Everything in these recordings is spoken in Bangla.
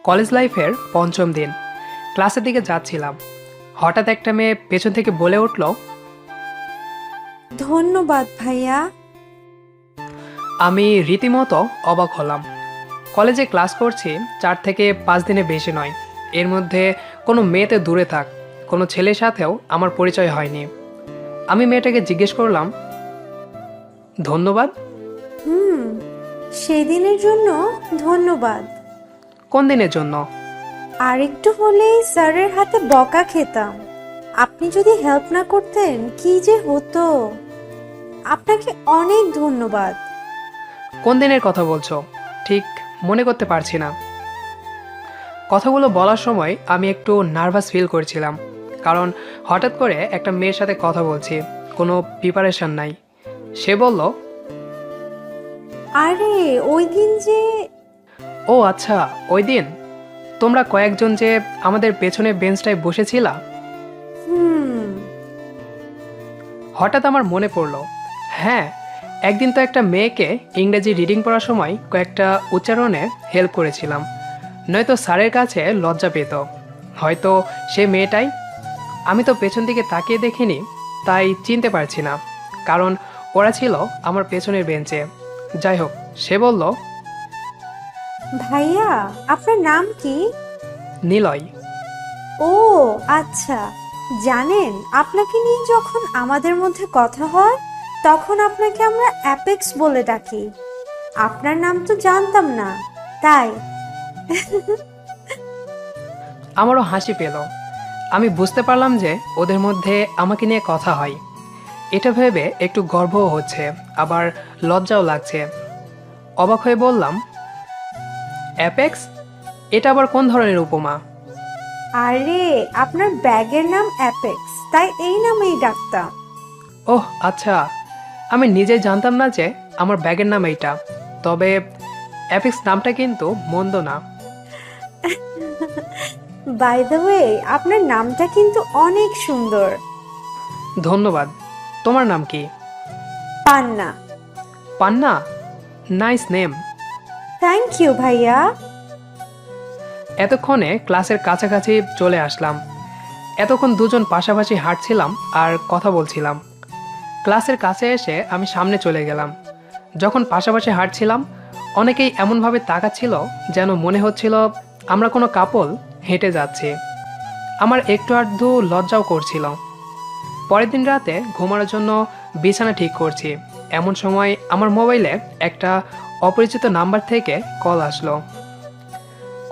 কলেজ লাইফের পঞ্চম দিন। ক্লাসের দিকে যাচ্ছিলাম, হঠাৎ একটা মেয়ে পেছন থেকে বলে উঠল, ধন্যবাদ ভাইয়া। আমি রীতিমতো অবাক হলাম। কলেজে ক্লাস করছি 4 থেকে 5 দিনে বেশি নয়। এর মধ্যে কোনো মেয়েতে দূরে থাক, কোনো ছেলের সাথেও আমার পরিচয় হয়নি। আমি মেয়েটাকে জিজ্ঞেস করলাম, ধন্যবাদ? হুম, সেদিনের জন্য ধন্যবাদ। কোন দিনের জন্য? আর একটু হলেই স্যারের হাতে বকা খেতাম। আপনি যদি হেল্প না করতেন কি যে হতো। আপনাকে অনেক ধন্যবাদ। কোন দিনের কথা বলছো? ঠিক মনে করতে পারছি না। কথাগুলো বলার সময় আমি একটু নার্ভাস ফিল করছিলাম, কারণ হঠাৎ করে একটা মেয়ের সাথে কথা বলছি, কোনো প্রিপারেশন নাই। সে বলল, আরে ওই দিন যে। ও আচ্ছা, ওই দিন তোমরা কয়েকজন যে আমাদের পেছনের বেঞ্চটায় বসেছিলা। হুম। হঠাৎ আমার মনে পড়লো, হ্যাঁ, একদিন তো একটা মেয়েকে ইংরেজি রিডিং পড়ার সময় কয়েকটা উচ্চারণে হেল্প করেছিলাম। নয়তো স্যারের কাছে লজ্জা পেত। হয়তো সে মেয়েটাই। আমি তো পেছন দিকে তাকিয়ে দেখিনি, তাই চিনতে পারছি না, কারণ ওরা ছিল আমার পেছনের বেঞ্চে। যাই হোক, সে বলল, ভাইয়া আপনার নাম কি? নিলয়। ও আচ্ছা। জানেন, আপনাকে নিয়ে যখন আমাদের মধ্যে কথা হয় তখন আপনাকে আমরা অ্যাপেক্স বলে ডাকি। আপনার নাম তো জানতাম না, তাই। আমারও হাসি পেল। আমি বুঝতে পারলাম যে ওদের মধ্যে আমাকে নিয়ে কথা হয়। এটা ভেবে একটু গর্বও হচ্ছে, আবার লজ্জাও লাগছে। অবাক হয়ে বললাম, অ্যাপেক্স? এটা আবার কোন ধরনের উপমা? আরে আপনার ব্যাগের নাম অ্যাপেক্স, তাই এই নামেই ডাকতাম। ওহ আচ্ছা, আমি নিজেই জানতাম না যে আমার ব্যাগের নাম এইটা। তবে অ্যাপেক্স নামটা কিন্তু মন্দ না। বাই দ্য ওয়ে, আপনার নামটা কিন্তু অনেক সুন্দর। ধন্যবাদ। তোমার নাম কি? Panna. Panna? Nice name. Thank you ভাইয়া। এতক্ষণে ক্লাসের কাছাকাছি চলে আসলাম। এতক্ষণ দুজন পাশাপাশি হাঁটছিলাম আর কথা বলছিলাম। ক্লাসের কাছে এসে আমি সামনে চলে গেলাম। যখন পাশাপাশি হাঁটছিলাম, অনেকেই এমনভাবে তাকাচ্ছিল যেন মনে হচ্ছিল আমরা কোনো কাপল হেঁটে যাচ্ছি। আমার একটু আধটু লজ্জাও করছিল। পরের দিন রাতে ঘুমানোর জন্য বিছানা ঠিক করছি, এমন সময় আমার মোবাইলে একটা অপরিচিত নাম্বার থেকে কল আসলো।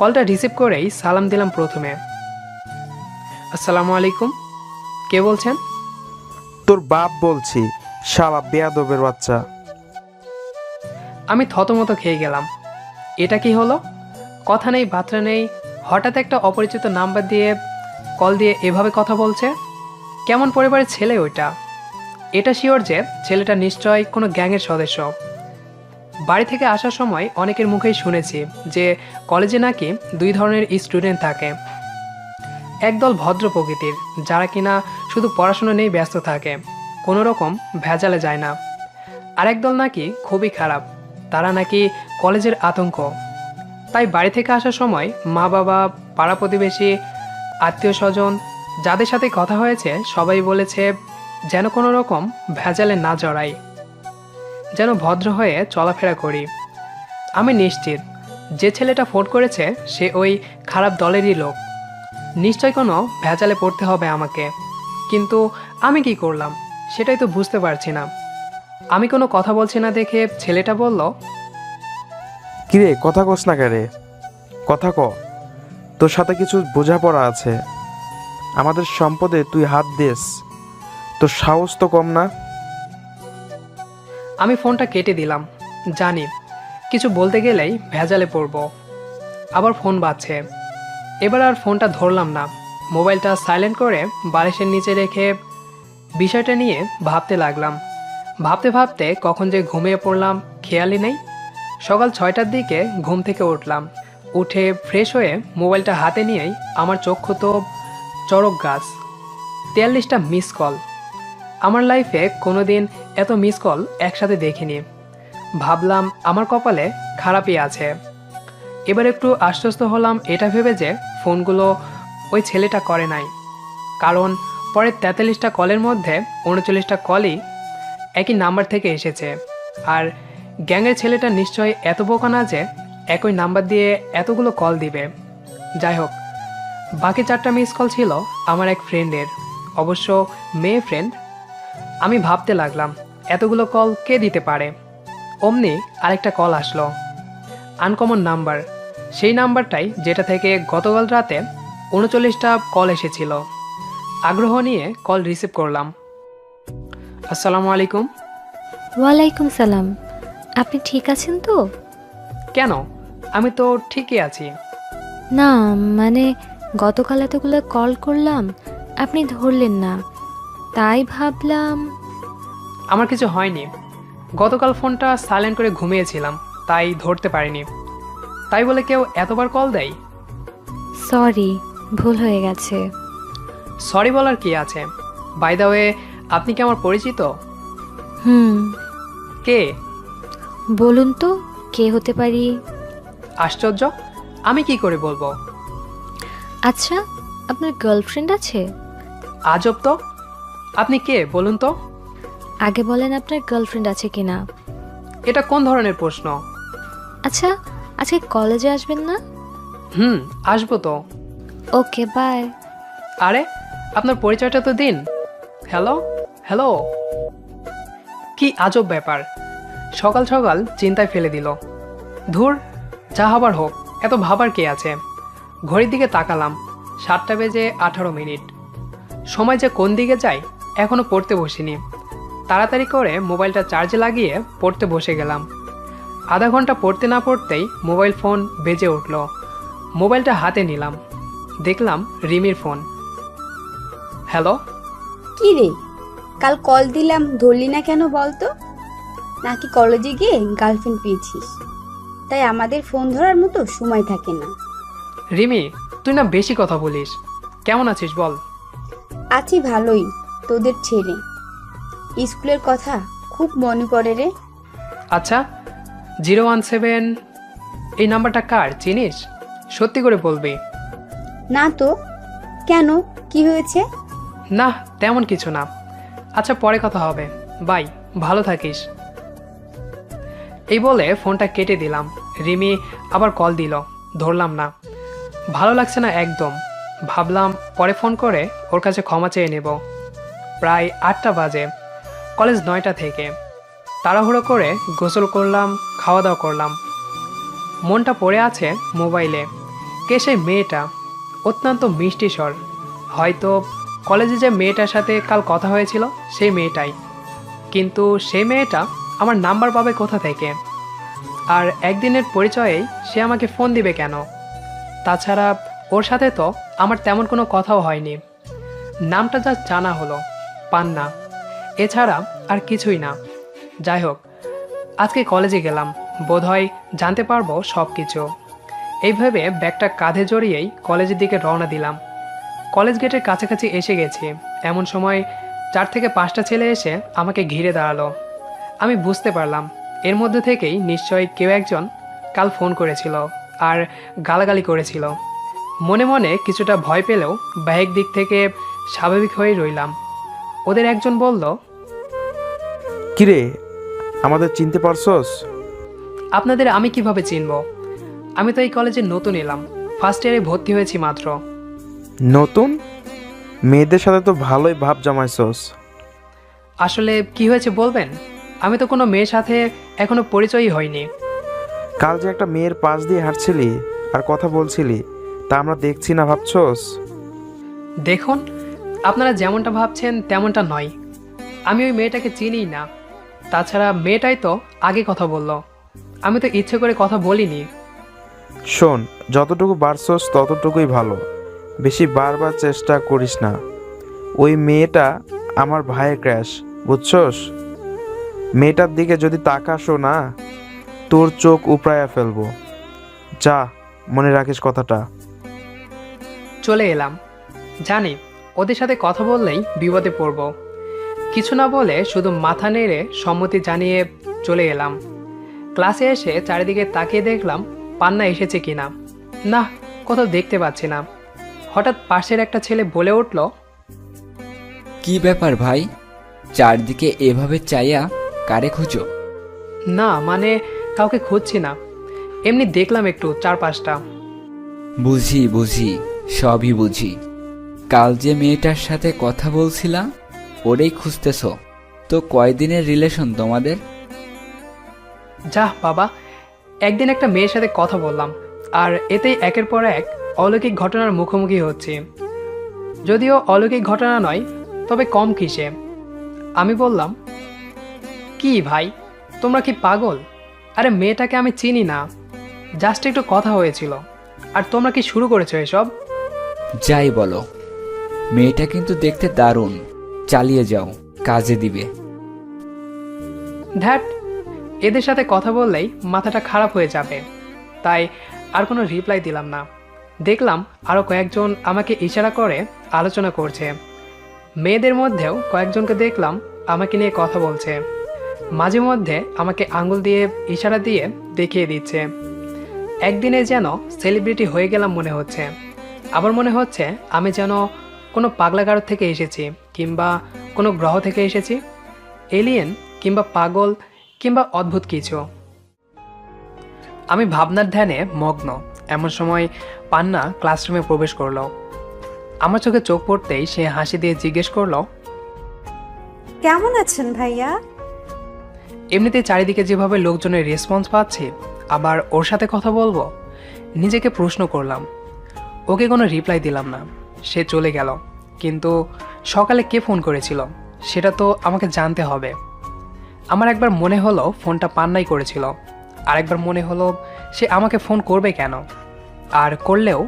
কলটা রিসিভ করেই সালাম দিলাম প্রথমে। আসসালামু আলাইকুম। কে বলছেন? তোর বাপ বলছি, শালা বেয়াদবের বাচ্চা। আমি থতমত খেয়ে গেলাম। এটা কি হলো? কথা নেই বার্তা নেই, হঠাৎ একটা অপরিচিত নাম্বার দিয়ে কল দিয়ে এভাবে কথা বলছে। কেমন পরিবারের ছেলে ওইটা? এটা শিওর যে ছেলেটা নিশ্চয় কোনো গ্যাংয়ের সদস্য। বাড়ি থেকে আসার সময় অনেকের মুখেই শুনেছি যে কলেজে নাকি দুই ধরনের স্টুডেন্ট থাকে। একদল ভদ্র প্রকৃতির, যারা কিনা শুধু পড়াশোনা নিয়েই ব্যস্ত থাকে, কোনো রকম ভেজালে যায় না। আর একদল নাকি খুবই খারাপ, তারা নাকি কলেজের আতঙ্ক। তাই বাড়ি থেকে আসার সময় মা বাবা, পাড়া প্রতিবেশী, আত্মীয় স্বজন যাদের সাথে কথা হয়েছে সবাই বলেছে যেন কোনো রকম ভেজালে না জড়াই, যেন ভদ্র হয়ে চলাফেরা করি। আমি নিশ্চিত যে ছেলেটা ফোন করেছে সে ওই খারাপ দলেরই লোক। নিশ্চয় কোনো ভেজালে পড়তে হবে আমাকে। কিন্তু আমি কি করলাম সেটাই তো বুঝতে পারছি না। আমি কোনো কথা বলছি না দেখে ছেলেটা বলল, কিরে, কথা কস না কেরে? কথা ক। তোর সাথে কিছু বোঝাপড়া আছে। আমাদের সম্পদে তুই হাত দিস, তোর সাহস তো কম না। আমি ফোনটা কেটে দিলাম। জানি কিছু বলতে গেলেই ভেজালে পড়ব। আবার ফোন বাজছে। এবার আর ফোনটা ধরলাম না। মোবাইলটা সাইলেন্ট করে বালিশের নিচে রেখে বিষয়টা নিয়ে ভাবতে লাগলাম। ভাবতে ভাবতে কখন যে ঘুমিয়ে পড়লাম খেয়ালই নেই। সকাল 6টার দিকে ঘুম থেকে উঠলাম। উঠে ফ্রেশ হয়ে মোবাইলটা হাতে নিয়েই আমার চক্ষু তো চড়ক গাছ। 43টা মিস কল। আমার লাইফে কোনোদিন এত মিস কল একসাথে দেখিনি। ভাবলাম আমার কপালে খারাপই আছে। এবার একটু আশ্বস্ত হলাম এটা ভেবে যে ফোনগুলো ওই ছেলেটা করে নাই, কারণ পরের 43টা কলের মধ্যে 39টা কলই একই নাম্বার থেকে এসেছে। আর গ্যাংয়ের ছেলেটা নিশ্চয়ই এত বোকা না যে একই নাম্বার দিয়ে এতগুলো কল দিবে। যাই হোক, বাকি 4টা মিস কল ছিল আমার এক ফ্রেন্ডের, অবশ্য মেয়ে ফ্রেন্ড। আমি ভাবতে লাগলাম এতগুলো কল কে দিতে পারে। অমনি আরেকটা কল আসলো, আনকমন নাম্বার, সেই নাম্বারটাই যেটা থেকে গতকাল রাতে 39টা কল এসেছিল। আগ্রহ নিয়ে কল রিসিভ করলাম। আসসালামু আলাইকুম। ওয়ালাইকুম সালাম। আপনি ঠিক আছেন তো? কেন, আমি তো ঠিকই আছি। না মানে গতকাল এতগুলো কল করলাম, আপনি ধরলেন না, তাই ভাবলাম। আমার কিছু হয়নি, গতকাল ফোনটা সাইলেন্ট করে ঘুমিয়েছিলাম, তাই ধরতে পারিনি। তাই বলে কেউ এতবার কল দেয়? সরি, ভুল হয়ে গেছে। সরি বলার কি আছে? বাই দ্য ওয়ে, আপনি কি আমার পরিচিত? হুম, কে? বলুন তো কে হতে পারি? আশ্চর্য, আমি কি করে বলবো? আচ্ছা, আপনার গার্লফ্রেন্ড আছে? আজব তো, আপনি কে বলুন তো? আগে বলেন আপনার গার্লফ্রেন্ড আছে কিনা। এটা কোন ধরনের প্রশ্ন? আচ্ছা, আজকে কলেজে আসবেন না? আসবো তো। ওকে, বাই। আরে, আপনার পরিচয়টা তো দিন। হ্যালো হ্যালো, কি আজব ব্যাপার, সকাল সকাল চিন্তায় ফেলে দিল। ধুর, যা হবার হোক, এত ভাবার কে আছে। ঘড়ির দিকে তাকালাম, 7:18। সময় যে কোন দিকে যায়, এখনো পড়তে বসিনি। তাড়াতাড়ি করে মোবাইলটা চার্জে লাগিয়ে পড়তে বসে গেলাম। আধা ঘন্টা পড়তে না পড়তেই মোবাইল ফোন বেজে উঠল। মোবাইলটা হাতে নিলাম, দেখলাম রিমির ফোন। হ্যালো। কি রে, কাল কল দিলাম ধরলি না কেন বলতো? নাকি কলেজে গিয়ে গার্লফ্রেন্ড পেয়েছিস, তাই আমাদের ফোন ধরার মতো সময় থাকে না? রিমি, তুই না বেশি কথা বলিস। কেমন আছিস বল? আছি ভালোই, তোদের ছেলে স্কুলের কথা খুব মনে পড়ে রে। আচ্ছা, 017 এই নাম্বারটা কার, চিনিস? সত্যি করে বলবি? না তো, কেন, কি হয়েছে? না, তেমন কিছু না। আচ্ছা, পরে কথা হবে, বাই, ভালো থাকিস। এই বলে ফোনটা কেটে দিলাম। রিমি আবার কল দিল, ধরলাম না। ভালো লাগছে না একদম। ভাবলাম পরে ফোন করে ওর কাছে ক্ষমা চেয়ে নেব। প্রায় 8টা বাজে, কলেজ 9টা থেকে। তাড়াহুড়ো করে গোসল করলাম, খাওয়া দাওয়া করলাম। মনটা পড়ে আছে মোবাইলে। কে সেই মেয়েটা? অত্যন্ত মিষ্টি স্বর। হয়তো কলেজে যে মেয়েটার সাথে কাল কথা হয়েছিল সেই মেয়েটাই। কিন্তু সেই মেয়েটা আমার নাম্বার পাবে কোথা থেকে? আর একদিনের পরিচয়েই সে আমাকে ফোন দিবে কেন? তাছাড়া ওর সাথে তো আমার তেমন কোনো কথাও হয়নি। নামটা যা জানা হলো, পান্না, এছাড়া আর কিছুই না। যাই হোক, আজকে কলেজে গেলাম, বোধহয় জানতে পারবো সব কিছু। এইভাবে ব্যাগটা কাঁধে জড়িয়েই কলেজের দিকে রওনা দিলাম। কলেজ গেটের কাছাকাছি এসে গেছি, এমন সময় 4 থেকে 5টা ছেলে এসে আমাকে ঘিরে দাঁড়ালো। আমি বুঝতে পারলাম এর মধ্যে থেকেই নিশ্চয়ই কেউ একজন কাল ফোন করেছিল আর গালাগালি করেছিল। মনে মনে কিছুটা ভয় পেলেও বাহিক দিক থেকে স্বাভাবিক হয়ে রইলাম। ওদের একজন বলল, কিরে, আমাদের চিনতে পারছস? আপনাদের আমি কিভাবে চিনব? আমি তো এই কলেজে নতুন এলাম, ফার্স্ট ইয়ারে ভর্তি হয়েছি মাত্র। নতুন? মেয়েদের সাথে তো ভালোই ভাব জমাইছস। আসলে কি হয়েছে বলবেন? আমি তো কোনো মেয়ের সাথে এখনো পরিচয়ই হয়নি। কাল যে একটা মেয়ের পাশ দিয়ে হাঁটছিলি আর কথা বলছিলি, তা আমরা দেখছি না ভাবছস? দেখুন, আপনারা যেমনটা ভাবছেন তেমনটা নয়। আমি ওই মেয়েটাকে চিনিই না। তাছাড়া মেয়েটাই তো আগে কথা বলল, আমি তো ইচ্ছে করে কথা বলিনি। শোন, যতটুকু বাড়ছস ততটুকুই ভালো, বেশি বারবার চেষ্টা করিস না। ওই মেয়েটা আমার ভাইয়ের ক্র্যাশ, বুঝছস? মেয়েটার দিকে যদি তাকাসো না, তোর চোখ উপড়াইয়া ফেলবো। যা, মনে রাখিস কথাটা। চলে এলাম, জানি ওদের সাথে কথা বললেই বিপদে পড়ব। কিছু না বলে শুধু মাথা নেড়ে সম্মতি জানিয়ে চলে এলাম। ক্লাসে এসে চারিদিকে তাকিয়ে দেখলাম পান্না এসেছে কিনা। না, কোথাও দেখতে পাচ্ছি না। হঠাৎ পাশের একটা ছেলে বলে উঠল, কি ব্যাপার ভাই, চারদিকে এভাবে চাইয়া কারে খুঁজো? না মানে কাউকে খুঁজছি না, এমনি দেখলাম একটু চারপাশটা। বুঝি বুঝি, সবই বুঝি। কাল যে মেয়েটার সাথে কথা বলছিলাম ওরেই খুঁজতেছ। তো কয়দিনের রিলেশন তোমাদের? যাহ বাবা, একদিন একটা মেয়ের সাথে কথা বললাম, আর এতেই একের পর এক অলৌকিক ঘটনার মুখোমুখি হচ্ছি। যদিও অলৌকিক ঘটনা নয়, তবে কম কিসে। আমি বললাম, কি ভাই, তোমরা কি পাগল? আরে মেয়েটাকে আমি চিনি না, জাস্ট একটু কথা হয়েছিল, আর তোমরা কি শুরু করেছো এসব? যাই বলো, মেয়েটা কিন্তু দেখতে দারুণ। চালিয়ে যাও, কাজে দিবে। ধ্যাট, এদের সাথে কথা বললেই মাথাটা খারাপ হয়ে যাবে, তাই আর কোনো রিপ্লাই দিলাম না। দেখলাম আরও কয়েকজন আমাকে ইশারা করে আলোচনা করছে। মেয়েদের মধ্যেও কয়েকজনকে দেখলাম আমাকে নিয়ে কথা বলছে। মাঝে মধ্যে আমাকে আঙ্গুল দিয়ে ইশারা দিয়ে দেখিয়ে দিচ্ছে। একদিনে যেন সেলিব্রিটি হয়ে গেলাম মনে হচ্ছে। আবার মনে হচ্ছে আমি যেন কোনো পাগলাগারো থেকে এসেছি, কিংবা কোনো গ্রহ থেকে এসেছি, এলিয়েন কিংবা পাগল কিংবা অদ্ভুত কিছু। আমি ভাবনার ধ্যানে মগ্ন। এমন সময় পান্না ক্লাসরুমে প্রবেশ করলো। আমার চোখে চোখ পড়তেই সে হাসি দিয়ে জিজ্ঞেস করলো, কেমন আছেন ভাইয়া? এমনিতে চারিদিকে যেভাবে লোকজনের রেসপন্স পাচ্ছি, আবার ওর সাথে কথা বলবো, নিজেকে প্রশ্ন করলাম। ওকে কোনো রিপ্লাই দিলাম না, সে চলে গেল। কিন্তু সকালে কে ফোন করেছিল সেটা তো আমাকে জানতে হবে। আমার একবার মনে হলো ফোনটা পান্নাই করেছিল, আরেকবার মনে হলো সে আমাকে ফোন করবে কেন, আর করলেও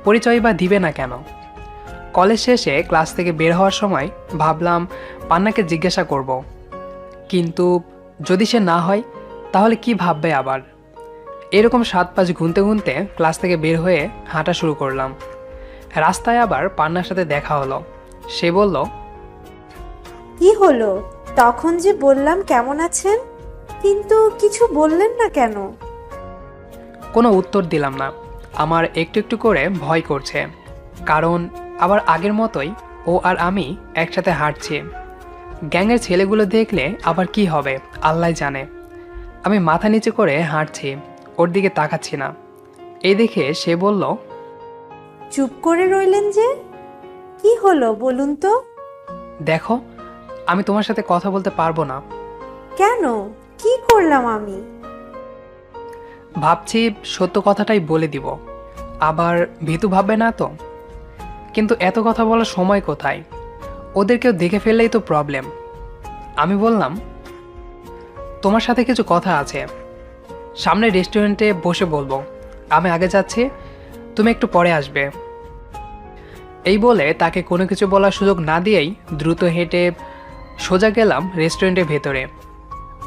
পরিচয় বা দিবে না কেন। কলেজ শেষে ক্লাস থেকে বের হওয়ার সময় ভাবলাম পান্নাকে জিজ্ঞাসা করব, কিন্তু যদি সে না হয় তাহলে কি ভাববে আবার। এরকম 7-5 গুনতে গুনতে ক্লাস থেকে বের হয়ে হাঁটা শুরু করলাম। রাস্তায় আবার পান্নার সাথে দেখা হলো। সে বলল, কি হলো? তখন যে বললাম কেমন আছেন, কিন্তু কিছু বললেন না কেন? কোনো উত্তর দিলাম না। আমার একটু একটু করে ভয় করছে, কারণ আবার আগের মতোই ও আর আমি একসাথে হাঁটছি। গ্যাংয়ের ছেলেগুলো দেখলে আবার কি হবে আল্লাহ জানে। আমি মাথা নিচু করে হাঁটছি, ওর দিকে তাকাচ্ছি না। এই দেখে সে বলল, চুপ করে রইলেন যে, কি হলো বলুন তো? দেখো, আমি তোমার সাথে কথা বলতে পারবো না। কেন? কি করলাম আমি? ভাবছি সত্য কথাটাই বলে দিব, আবার ভীতু ভাববে না তো। কিন্তু এত কথা বলার সময় কোথায়? ওদেরকেও দেখে ফেললেই তো প্রবলেম। আমি বললাম, তোমার সাথে কিছু কথা আছে, সামনে রেস্টুরেন্টে বসে বলবো। আমি আগে যাচ্ছি, তুমি একটু পরে আসবে। এই বলে তাকে কোনো কিছু বলার সুযোগ না দিয়েই দ্রুত হেঁটে সোজা গেলাম রেস্টুরেন্টের ভেতরে।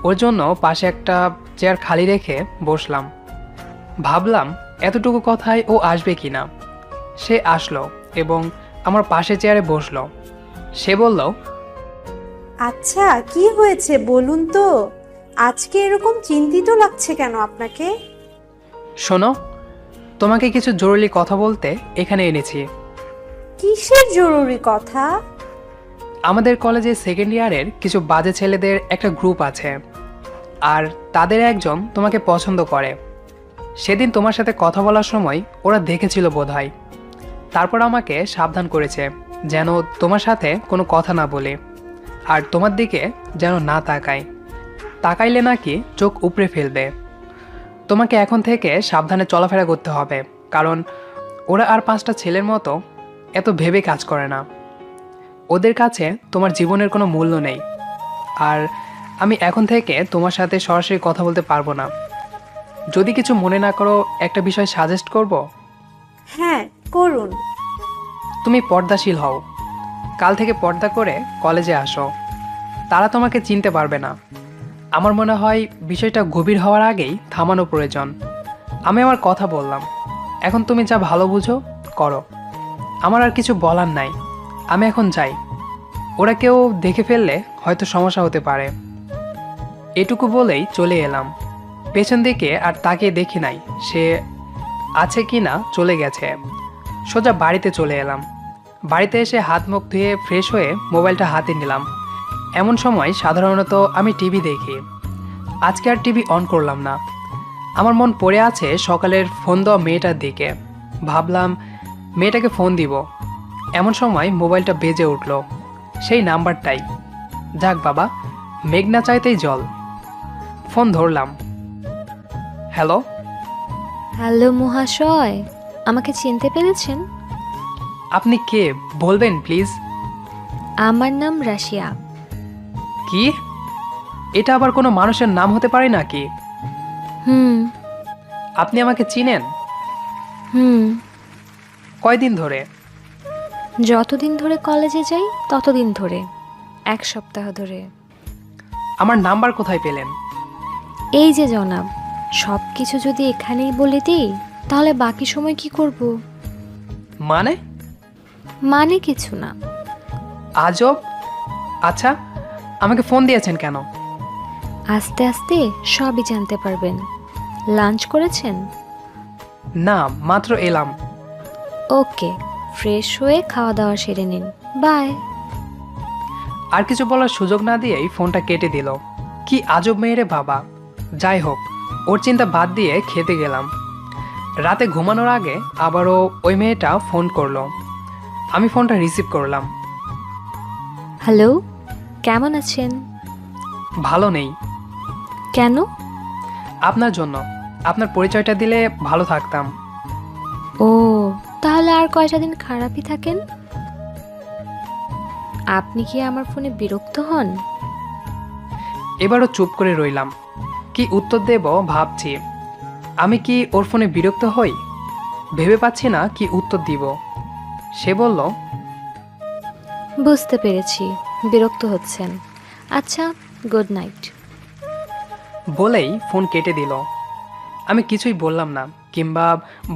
ওর জন্য পাশে একটা চেয়ার খালি রেখে বসলাম। ভাবলাম এতটুকু কথায় ও আসবে কি না। সে আসলো এবং আমার পাশে চেয়ারে বসলো। সে বলল, আচ্ছা, কি হয়েছে বলুন তো? আজকে এরকম চিন্তিত লাগছে কেন আপনাকে? শোনো, তোমাকে কিছু জরুরি কথা বলতে এখানে এনেছি। কিসের জরুরি কথা? আমাদের কলেজে সেকেন্ড ইয়ারের কিছু বাজে ছেলেদের একটা গ্রুপ আছে, আর তাদের একজন তোমাকে পছন্দ করে। সেদিন তোমার সাথে কথা বলার সময় ওরা দেখেছিল বোধহয়। তারপর আমাকে সাবধান করেছে যেন তোমার সাথে কোনো কথা না বলে, আর তোমার দিকে যেন না তাকায়। তাকাইলে নাকি চোখ উপড়ে ফেলবে। তোমাকে এখন থেকে সাবধানে চলাফেরা করতে হবে, কারণ ওরা আর 5টা ছেলের মতো এত ভেবে কাজ করে না। ওদের কাছে তোমার জীবনের কোনো মূল্য নেই। আর আমি এখন থেকে তোমার সাথে সরাসরি কথা বলতে পারবো না। যদি কিছু মনে না করো, একটা বিষয় সাজেস্ট করব। হ্যাঁ, করুন। তুমি পর্দাশীল হও। কাল থেকে পর্দা করে কলেজে আসো। তারা তোমাকে চিনতে পারবে না। আমার মনে হয় বিষয়টা গভীর হওয়ার আগেই থামানো প্রয়োজন। আমি আমার কথা বললাম, এখন তুমি যা ভালো বুঝো করো। আমার আর কিছু বলার নাই। আমি এখন যাই। ওরা কেউ দেখে ফেললে হয়তো সমস্যা হতে পারে। এটুকু বলেই চলে এলাম। পেছন দিকে আর তাকিয়ে দেখি নাই সে আছে কি না চলে গেছে। সোজা বাড়িতে চলে এলাম। বাড়িতে এসে হাত মুখ ধুয়ে ফ্রেশ হয়ে মোবাইলটা হাতে নিলাম। এমন সময় সাধারণত আমি টিভি দেখি, আজকে আর টিভি অন করলাম না। আমার মন পড়ে আছে সকালের ফোন দেওয়া মেয়েটার দিকে। ভাবলাম মেয়েটাকে ফোন দিব। এমন সময় মোবাইলটা বেজে উঠল, সেই নাম্বারটাই। যাক বাবা, মেঘ না চাইতেই জল। ফোন ধরলাম। হ্যালো। হ্যালো মহাশয়, আমাকে চিনতে পেরেছেন? আপনি কে বলবেন প্লিজ? আমার নাম রাশিয়া। কি? এটা আবার কোনো মানুষের নাম হতে পারে নাকি? হুম আপনি আমাকে চিনেন? হুম কয়দিন ধরে? যতদিন ধরে কলেজে যাই ততদিন ধরে, 1 সপ্তাহ ধরে। আমার নাম্বার কোথায় পেলেন? এই যে জনাব, সব কিছু যদি এখানেই বলে দিই তাহলে বাকি সময় কি করব? মানে? মানে কিছু না। আজব। আচ্ছা, আমাকে ফোন দিয়েছেন কেন? আস্তে আস্তে সবই জানতে পারবেন। লাঞ্চ করেছেন? না, মাত্র এলাম। ওকে, ফ্রেশ হয়ে খাওয়া দাওয়া সেরে নিন। বাই। আর কিছু বলার সুযোগ না দিয়েই ফোনটা কেটে দিল। কি আজব মেয়েরে বাবা। যাই হোক, ওর চিন্তা বাদ দিয়ে খেতে গেলাম। রাতে ঘুমানোর আগে আবারও ওই মেয়েটা ফোন করলো। আমি ফোনটা রিসিভ করলাম। হ্যালো, কেমন আছেন? ভালো নেই। কেন? আপনার জন্য। আপনার পরিচয়টা দিলে ভালো থাকতাম। ও, তাহলে আর কয়টা দিন খারাপই থাকেন। আপনি কি আমার ফোনে বিরক্ত হন? এবারও চুপ করে রইলাম। কি উত্তর দেব ভাবছি। আমি কি ওর ফোনে বিরক্ত হই? ভেবে পাচ্ছি না কি উত্তর দিব। সে বলল, বুঝতে পেরেছি, বিরক্ত হচ্ছেন। আচ্ছা, গুড নাইট। বলেই ফোন কেটে দিল। আমি কিছুই বললাম না, কিংবা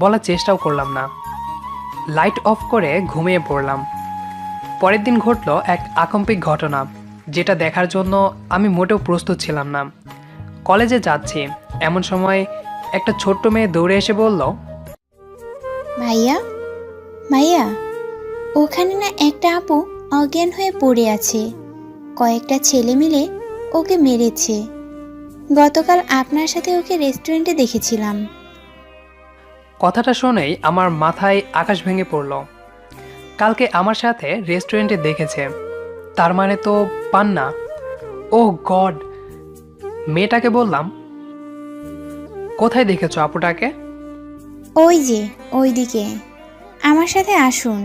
বলার চেষ্টাও করলাম না। লাইট অফ করে ঘুমিয়ে পড়লাম। পরের দিন ঘটল এক আকম্পিক ঘটনা, যেটা দেখার জন্য আমি মোটেও প্রস্তুত ছিলাম না। কলেজে যাচ্ছি, এমন সময় একটা ছোট্ট মেয়ে দৌড়ে এসে বলল, ভাইয়া ভাইয়া, ওখানে না একটা আপু অজ্ঞান হয়ে পড়ে আছে। কয়েকটা ছেলে মিলে ওকে মেরেছে। গতকাল আপনার সাথে ওকে রেস্টুরেন্টে দেখেছিলাম। কথাটা শুনেই আমার মাথায় আকাশ ভেঙে পড়ল। কালকে আমার সাথে রেস্টুরেন্টে দেখেছে, তার মানে তো পান্না। ওহ গড! মেয়েটাকে বললাম, কোথায় দেখেছো আপুটাকে? ওই যে ওইদিকে, আমার সাথে আসুন।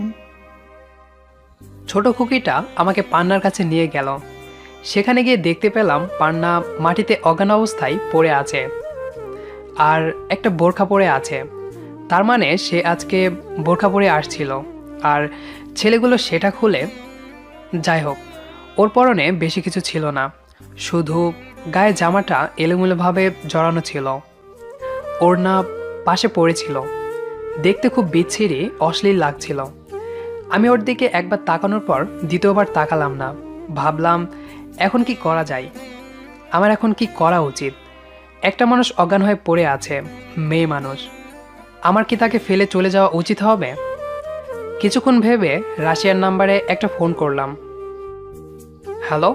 ছোট খুকিটা আমাকে পান্নার কাছে নিয়ে গেল। সেখানে গিয়ে দেখতে পেলাম পান্না মাটিতে অজ্ঞান অবস্থায় পড়ে আছে, আর একটা বোরখা পরে আছে। তার মানে সে আজকে বোরখা পরে আসছিল, আর ছেলেগুলো সেটা খুলে। যাই হোক, ওর পরনে বেশি কিছু ছিল না, শুধু গায়ে জামাটা এলোমেলোভাবে জড়ানো ছিল। ওড়না পাশে পড়েছিল। দেখতে খুব বিচ্ছিরি, অশ্লীল লাগছিল। আমি ওর দিকে একবার তাকানোর পর দ্বিতীয়বার তাকালাম না। ভাবলাম, এখন কি করা যায়? আমার এখন কি করা উচিত? একটা মানুষ অজ্ঞান হয়ে পড়ে আছে, মেয়ে মানুষ। আমার কি তাকে ফেলে চলে যাওয়া উচিত হবে? কিছুক্ষণ ভেবে রাশিয়ার নাম্বারে একটা ফোন করলাম। হ্যালো।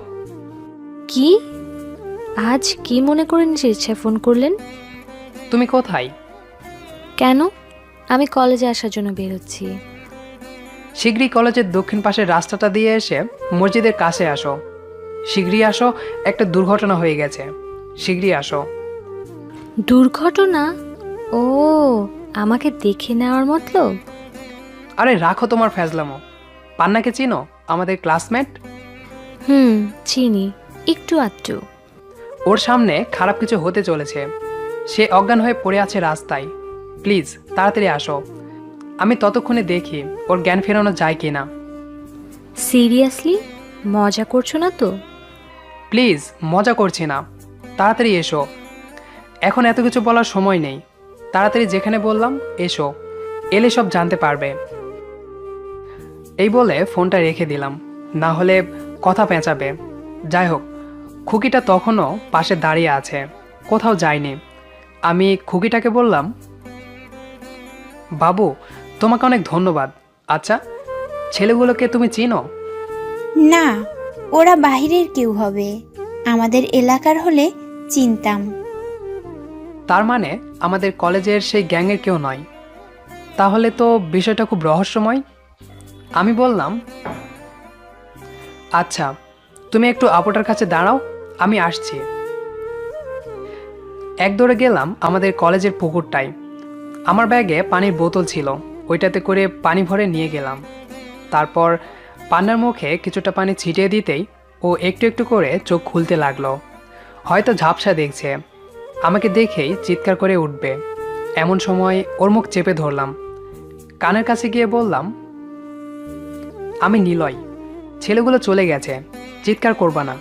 কি? আজ কি মনে করে নিজের ইচ্ছায় ফোন করলেন? তুমি কোথায়? কেন? আমি কলেজে আসার জন্য বের হচ্ছি। শীঘ্রই কলেজের দক্ষিণ পাশের রাস্তাটা দিয়ে এসে মসজিদের কাছে আসো। শীঘ্রই আসো, একটা দুর্ঘটনা হয়ে গেছে। শীঘ্রই আসো। দুর্ঘটনা? ও, আমাকে দেখে নেওয়ার মতলব? আরে রাখো তোমার ফ্যাজলামো। পান্নাকে চিনো? আমাদের ক্লাসমেট। চিনি, একটু আধটু। ওর সামনে খারাপ কিছু হতে চলেছে। সে অজ্ঞান হয়ে পড়ে আছে রাস্তায়। প্লিজ তাড়াতাড়ি আসো। আমি ততক্ষণে দেখি ওর জ্ঞান ফেরানো যায় কি না। সিরিয়াসলি? মজা করছো না তো? প্লিজ, মজা করছি না। তাড়াতাড়ি এসো। এখন এত কিছু বলার সময় নেই। তাড়াতাড়ি যেখানে বললাম এসো, এলে সব জানতে পারবে। এই বলে ফোনটা রেখে দিলাম, না হলে কথা পেঁচাবে। যাই হোক, খুকিটা তখনও পাশে দাঁড়িয়ে আছে, কোথাও যায়নি। আমি খুকিটাকে বললাম, বাবু তোমাকে অনেক ধন্যবাদ। আচ্ছা, ছেলেগুলোকে তুমি চিনো? না, ওরা বাইরের কেউ হবে, আমাদের এলাকার হলে চিনতাম। তার মানে আমাদের কলেজের সেই গ্যাংয়ের কেউ নয়। তাহলে তো বিষয়টা খুব রহস্যময়। আমি বললাম, আচ্ছা তুমি একটু আপুটার কাছে দাঁড়াও, আমি আসছি। এক দৌড়ে গেলাম আমাদের কলেজের পুকুরটায়। আমার ব্যাগে পানির বোতল ছিল, ওইটাতে করে পানি ভরে নিয়ে গেলাম। তারপর পান্নার মুখে কিছুটা পানি ছিটিয়ে দিতেই ও একটু একটু করে চোখ খুলতে লাগলো। হয়তো ঝাপসা দেখছে, আমাকে দেখেই চিৎকার করে উঠবে। এমন সময় ওর মুখ চেপে ধরলাম, কানের কাছে গিয়ে বললাম, আমি নিলয়, ছেলেগুলো চলে গেছে, চিৎকার করবা না।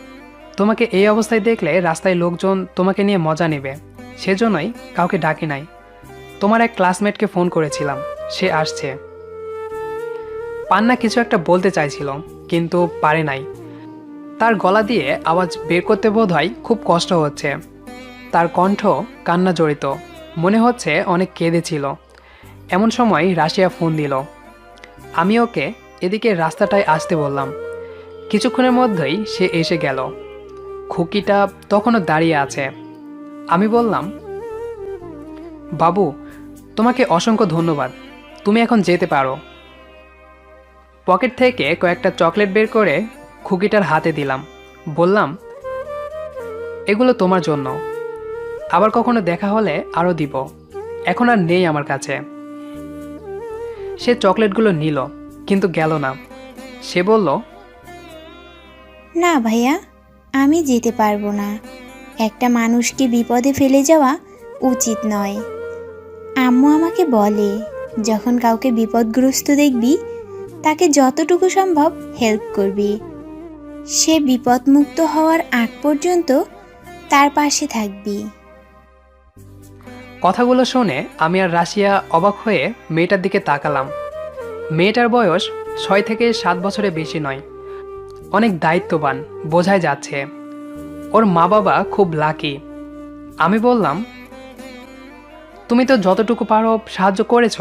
তোমাকে এই অবস্থায় দেখলে রাস্তায় লোকজন তোমাকে নিয়ে মজা নেবে, সেজন্যই কাউকে ডাকি নাই। তোমার এক ক্লাসমেটকে ফোন করেছিলাম, সে আসছে। পান্না কিছু একটা বলতে চাইছিল কিন্তু পারে নাই। তার গলা দিয়ে আওয়াজ বের করতে বোধহয় খুব কষ্ট হচ্ছে। তার কণ্ঠ কান্না জড়িত, মনে হচ্ছে অনেক কেঁদেছিল। এমন সময় রাশিয়া ফোন দিল। আমি ওকে এদিকে রাস্তাটায় আসতে বললাম। কিছুক্ষণের মধ্যেই সে এসে গেল। খুকিটা তখনও দাঁড়িয়ে আছে। আমি বললাম, বাবু তোমাকে অসংখ্য ধন্যবাদ, তুমি এখন যেতে পারো। পকেট থেকে কয়েকটা চকলেট বের করে খুকিটার হাতে দিলাম। বললাম, এগুলো তোমার জন্য, আবার কখনো দেখা হলে আরও দিব, এখন আর নেই আমার কাছে। সে চকলেটগুলো নিল কিন্তু গেল না। সে বলল, না ভাইয়া, আমি যেতে পারবো না। একটা মানুষকে বিপদে ফেলে যাওয়া উচিত নয়। আম্মু আমাকে বলে, যখন কাউকে বিপদগ্রস্ত দেখবি তাকে যতটুকু সম্ভব হেল্প করবি। সে বিপদমুক্ত হওয়ার আগ পর্যন্ত তার পাশে থাকবি। কথাগুলো শুনে আমি আর রাশিয়া অবাক হয়ে মেয়েটার দিকে তাকালাম। মেয়েটার বয়স 6 থেকে 7 বছরের বেশি নয়, অনেক দায়িত্ববান বোঝাই যাচ্ছে। ওর মা বাবা খুব লাকি। আমি বললাম, তুমি তো যতটুকু পারো সাহায্য করেছ,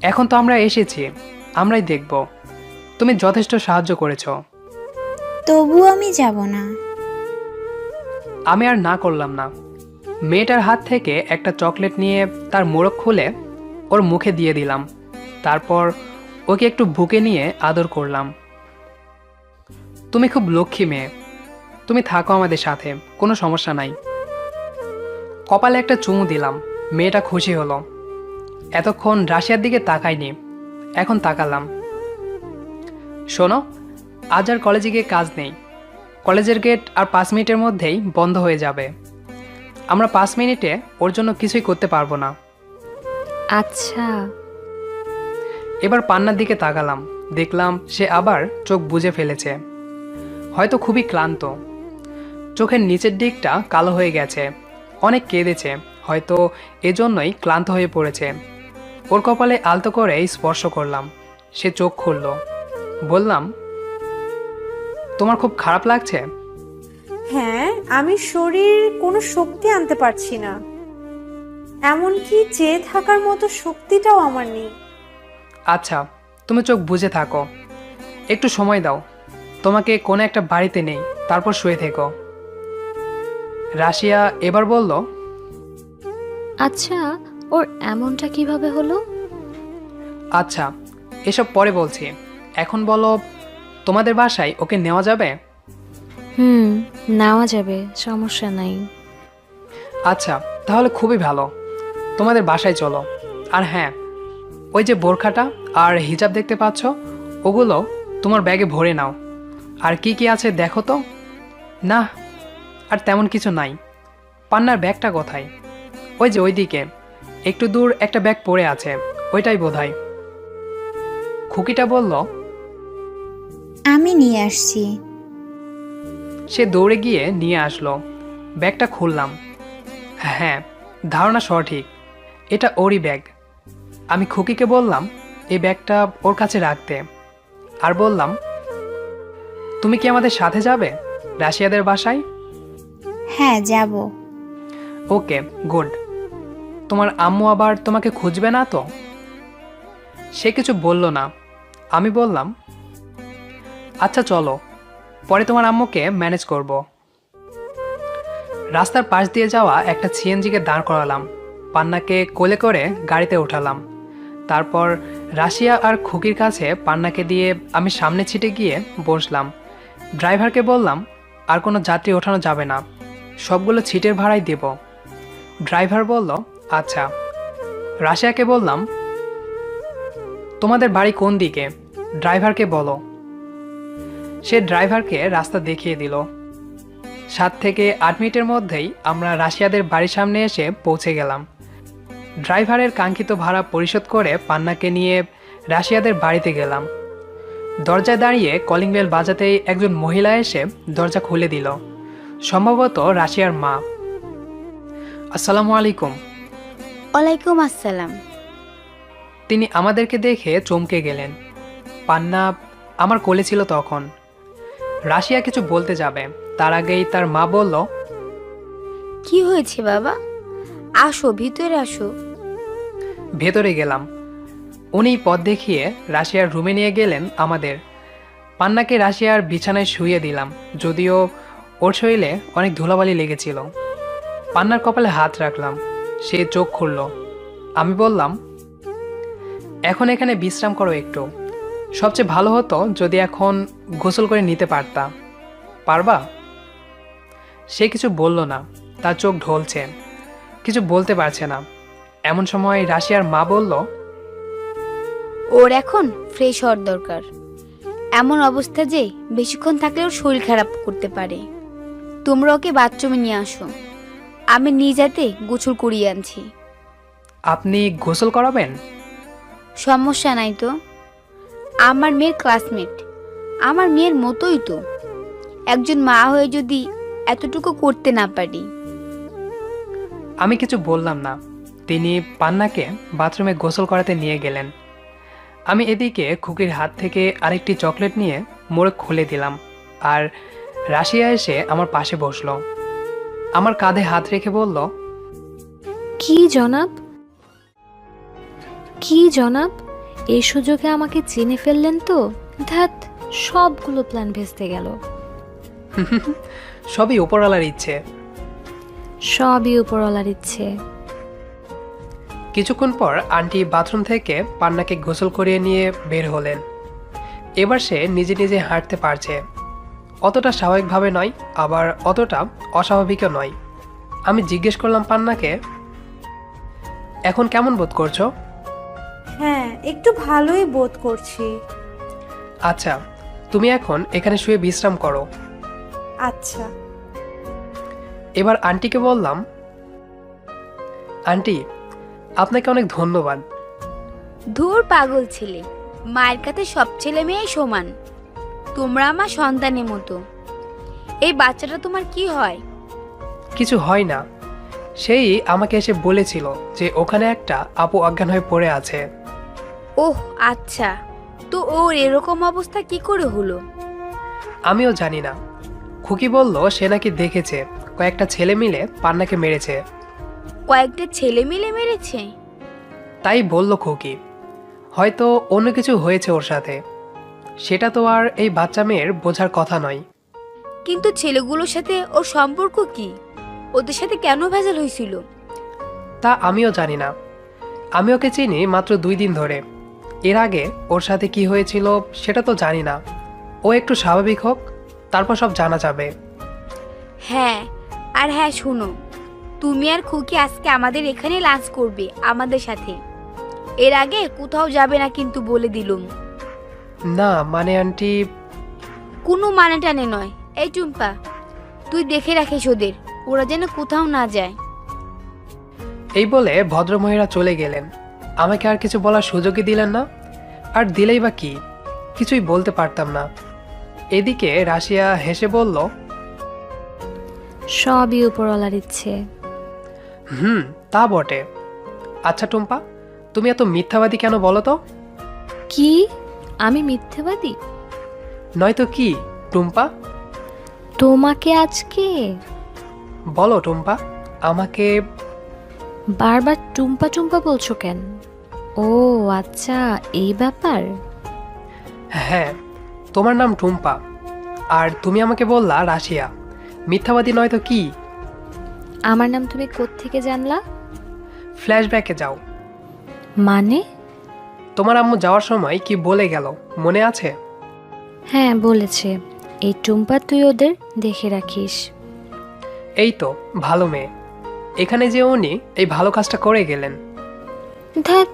এখন তো আমরা এসেছি, আমরাই দেখব। তুমি যথেষ্ট সাহায্য করেছ। তবু আমি যাব না। আমি আর না করলাম না। মেয়েটার হাত থেকে একটা চকলেট নিয়ে তার মোড়ক খুলে ওর মুখে দিয়ে দিলাম। তারপর ওকে একটু বুকে নিয়ে আদর করলাম। তুমি খুব লক্ষ্মী মেয়ে, তুমি থাকো আমাদের সাথে, কোনো সমস্যা নাই। কপালে একটা চুমু দিলাম। মেয়েটা খুশি হলো। এতক্ষণ রাশিয়ার দিকে তাকাইনি, এখন তাকালাম। শোনো, আজ আর কলেজে গিয়ে কাজ নেই। কলেজের গেট আর 5 মিনিটের মধ্যেই বন্ধ হয়ে যাবে। আমরা 5 মিনিটে ওর জন্য কিছুই করতে পারবো না। আচ্ছা। এবার পান্নার দিকে তাকালাম, দেখলাম সে আবার চোখ বুজে ফেলেছে, হয়তো খুবই ক্লান্ত। চোখের নিচের দিকটা কালো হয়ে গেছে, অনেক কেঁদেছে, হয়তো এজন্যই ক্লান্ত হয়ে পড়েছে। ওর কপালে আলতো করে স্পর্শ করলাম। সে চোখ খুলল। বললাম, তোমার খুব খারাপ লাগছে? হ্যাঁ, আমি শরীর কোনো শক্তি আনতে পারছি না, এমনকি চেয়ে থাকার মতো শক্তিটাও আমার নেই। আচ্ছা, তুমি চোখ বুজে থাকো, একটু সময় দাও। তোমাকে কোনো একটা বাড়িতে নেই, তারপর শুয়ে থেকো। রাশিয়া এবার বলল, আচ্ছা, ওর এমনটা কিভাবে হলো? আচ্ছা এসব পরে বলছি, এখন বলো, তোমাদের বাসায় ওকে নেওয়া যাবে? নেওয়া যাবে, সমস্যা নাই। আচ্ছা তাহলে খুবই ভালো, তোমাদের বাসায় চলো। আর হ্যাঁ, ওই যে বোরখাটা আর হিজাব দেখতে পাচ্ছ, ওগুলো তোমার ব্যাগে ভরে নাও। আর কি কি আছে দেখো তো। না, আর তেমন কিছু নাই। পান্নার ব্যাগটা কোথায়? ওই যে ওইদিকে একটু দূর একটা ব্যাগ পড়ে আছে, ওইটাই বোধহয়। খুকিটা বলল, আমি নিয়ে আসছি। সে দৌড়ে গিয়ে নিয়ে আসলো। ব্যাগটা খুললাম। হ্যাঁ, ধারণা সঠিক, এটা ওরই ব্যাগ। আমি খুকিকে বললাম এই ব্যাগটা ওর কাছে রাখতে, আর বললাম, তুমি কি আমাদের সাথে যাবে রাশিয়াদের বাসায়? হ্যাঁ, যাব। ওকে, গুড। তোমার আম্মু আবার তোমাকে খুঁজবে না তো? সে কিছু বলল না। আমি বললাম, আচ্ছা চলো, পরে তোমার আম্মুকে ম্যানেজ করব। রাস্তার পাশ দিয়ে যাওয়া একটা সিএনজিকে দাঁড় করালাম, পান্নাকে কোলে করে গাড়িতে উঠালাম। তারপর রাশিয়া আর খুকির কাছে পান্নাকে দিয়ে আমি সামনে ছিটে গিয়ে বসলাম। ড্রাইভারকে বললাম, আর কোনো যাত্রী ওঠানো যাবে না, সবগুলো সিটের ভাড়াই দেব। ড্রাইভার বলল, আচ্ছা। রাশিয়াকে বললাম, তোমাদের বাড়ি কোন দিকে? ড্রাইভারকে বলো। সে ড্রাইভারকে রাস্তা দেখিয়ে দিল। 7 থেকে 8 মিনিটের মধ্যেই আমরা রাশিয়াদের বাড়ির সামনে এসে পৌঁছে গেলাম। ড্রাইভারের কাঙ্ক্ষিত ভাড়া পরিশোধ করে পান্নাকে নিয়ে রাশিয়াদের বাড়িতে গেলাম। দরজায় দাঁড়িয়ে কলিং বেল বাজাতেই একজন মহিলা এসে দরজা খুলে দিল। সম্ভবত রাশিয়ার মা। আসসালামু আলাইকুম। ওয়ালাইকুম আসসালাম। তিনি আমাদেরকে দেখে চমকে গেলেন। পান্না আমার কোলে ছিল তখন। রাশিয়া কিছু বলতে যাবে, তার আগেই তার মা বলল, কি হয়েছে বাবা? আসো, ভিতরে আসো। ভেতরে গেলাম। উনি পথ দেখিয়ে রাশিয়ার রুমে নিয়ে গেলেন আমাদের। পান্নাকে রাশিয়ার বিছানায় শুইয়ে দিলাম, যদিও ওর শরীরে অনেক ধুলাবালি লেগেছিল। পান্নার কপালে হাত রাখলাম, সে চোখ খুলল। আমি বললাম, এখন এখানে বিশ্রাম করো একটু। সবচেয়ে ভালো হতো যদি এখন গোসল করে নিতে পারতাম। পারবা? সে কিছু বলল না, তার চোখ ঢলছে, কিছু বলতে পারছে না। এমন সময় রাশিয়ার মা বলল, ওর এখন ফ্রেশ হওয়ার দরকার। এমন অবস্থা যে বেশিক্ষণ থাকলে ওর শরীর খারাপ করতে পারে। তোমরা ওকে বাথরুমে নিয়ে আসো, আমি নিজ হাতে গোসল করিয়ে আনছি। আপনি গোসল করাবেন? সমস্যা নাই তো, আমার মেয়ের ক্লাসমেট, আমার মেয়ের মতোই তো। একজন মা হয়ে যদি এতটুকু করতে না পারি। আমি কিছু বললাম না। তিনি পান্নাকে বাথরুমে গোসল করাতে নিয়ে গেলেন। আমি এদিকে খুকির হাত থেকে আরেকটি চকলেট নিয়ে মোড়ে খুলে দিলাম, আর রাশিয়া এসে আমার পাশে বসলো। আমার কাঁধে হাত রেখে বলল, কি জনাব? কি জনাব, এই সুযোগে আমাকে চিনে ফেললেন তো? ধ্যাত, সবগুলো প্ল্যান ভেস্তে গেল। সবই উপরওয়ালার ইচ্ছে। সবই উপরওয়ালার ইচ্ছে। কিছুক্ষণ পর আন্টি বাথরুম থেকে পান্নাকে গোসল করিয়ে নিয়ে বের হলেন। এবার সে নিজে নিজে হাঁটতে পারছে। অতটা স্বাভাবিকভাবে নয়, আবার অতটা অস্বাভাবিকও নয়। আমি জিজ্ঞেস করলাম পান্নাকে, এখন কেমন বোধ করছো? হ্যাঁ, একটু ভালোই বোধ করছি। আচ্ছা, তুমি এখন এখানে শুয়ে বিশ্রাম করো। আচ্ছা। এবার আন্টিকে বললাম, আন্টি, আপনাকে অনেক ধন্যবাদ। ধুর পাগল ছেলে, মায়ের কাছে সব ছেলে মেয়ে সমান। তোমরা আমার সন্তানের মতো। এই বাচ্চাটা তোমার কি হয়? কিছু হয় না, সেই আমাকে এসে বলেছিল যে ওখানে একটা আপু অজ্ঞান হয়ে পড়ে আছে। ওহ আচ্ছা, তো ওর এরকম অবস্থা কি করে হলো? আমিও জানি না। খুকি বলল সে নাকি দেখেছে কয়েকটা ছেলে মিলে পান্নাকে মেরেছে। কয়েকটা ছেলে মিলে মেরেছে? তাই বলল খুকি। হয়তো অন্য কিছু হয়েছে ওর সাথে, সেটা তো আর এই বাচ্চা মেয়ের বোঝার কথা নয়। কিন্তু ছেলেগুলোর সাথে ওর সম্পর্ক কি? ওদের সাথে কেন ভেজাল হয়েছিল? তা আমিও জানি না। আমি ওকে চিনি মাত্র 2 দিন ধরে। এর আগে ওর সাথে কি হয়েছিল সেটা তো জানি না। ও একটু স্বাভাবিক হোক, তারপর সব জানা যাবে। হ্যাঁ, আর হ্যাঁ শোনো, তুমি আর খুকি আজকে আমাদের এখানে লাঞ্চ করবে আমাদের সাথে। এর আগে কোথাও যাবে না কিন্তু, বলে দিলুম। না মানে আন্টি, কোনো মানে টানে নয়। এই টুম্পা, তুই দেখে রাখিস ওদের, ওরা যেন কোথাও না যায়। এই বলে ভদ্রমহিলা চলে গেলেন। আমাকে আর কিছু বলার সুযোগই দিলেন না। আর দিলেই বা কি, কিছুই বলতে পারতাম না। এদিকে রাশিয়া হেসে বলল, সবই উপরওয়ালার ইচ্ছে। তা বটে। আচ্ছা টুম্পা, তুমি এত মিথ্যাবাদী কেন বলো তো? কি? আমি মিথ্যেবাদী? নয়তো কি টুম্পা? তোমাকে আজকে? বলো টুম্পা, আমাকে বারবার টুম্পা টুম্পা বলছো কেন? ও আচ্ছা, এই ব্যাপার। হ্যাঁ, তোমার নাম টুম্পা, আর তুমি আমাকে বললা রাশিয়া। মিথ্যাবাদী নয় তো কি? আমার নাম তুমি কোত্থেকে জানলা? ফ্ল্যাশব্যাকে যাও। মানে? তোমার আম্মু যাওয়ার সময় কি বলে গেল মনে আছে? হ্যাঁ বলেছে, এই টুম্পা তুই ওদের দেখে রাখিস। এই তো ভালো মেয়ে। এখানে যে উনি এই ভালো কাজটা করে গেলেন। ধ্যাত,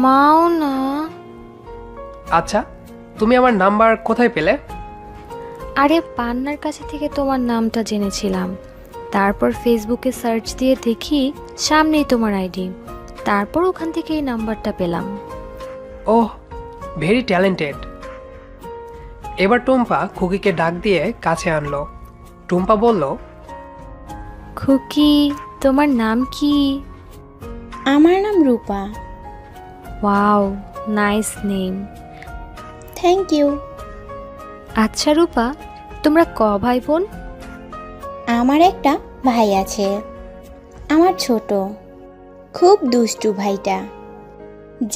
মাও না। আচ্ছা, তুমি আমার নাম্বার কোথায় পেলে? আরে পান্নার কাছে থেকে তোমার নামটা জেনেছিলাম, তারপর ফেসবুকে সার্চ দিয়ে দেখি সামনেই তোমার আইডি, তারপর ওখান থেকে এই নাম্বারটা পেলাম। ওহ, ভেরি ট্যালেন্টেড। এবার টুম্পা খুকিকে ডাক দিয়ে কাছে আনলো। টুম্পা বলল, খুকি, তোমার নাম কি? আমার নাম Rupa. Wow, nice name. Thank you. আচ্ছা রূপা, তোমরা ভাই বোন? আমার একটা ভাই আছে, আমার ছোট, খুব দুষ্টু ভাইটা।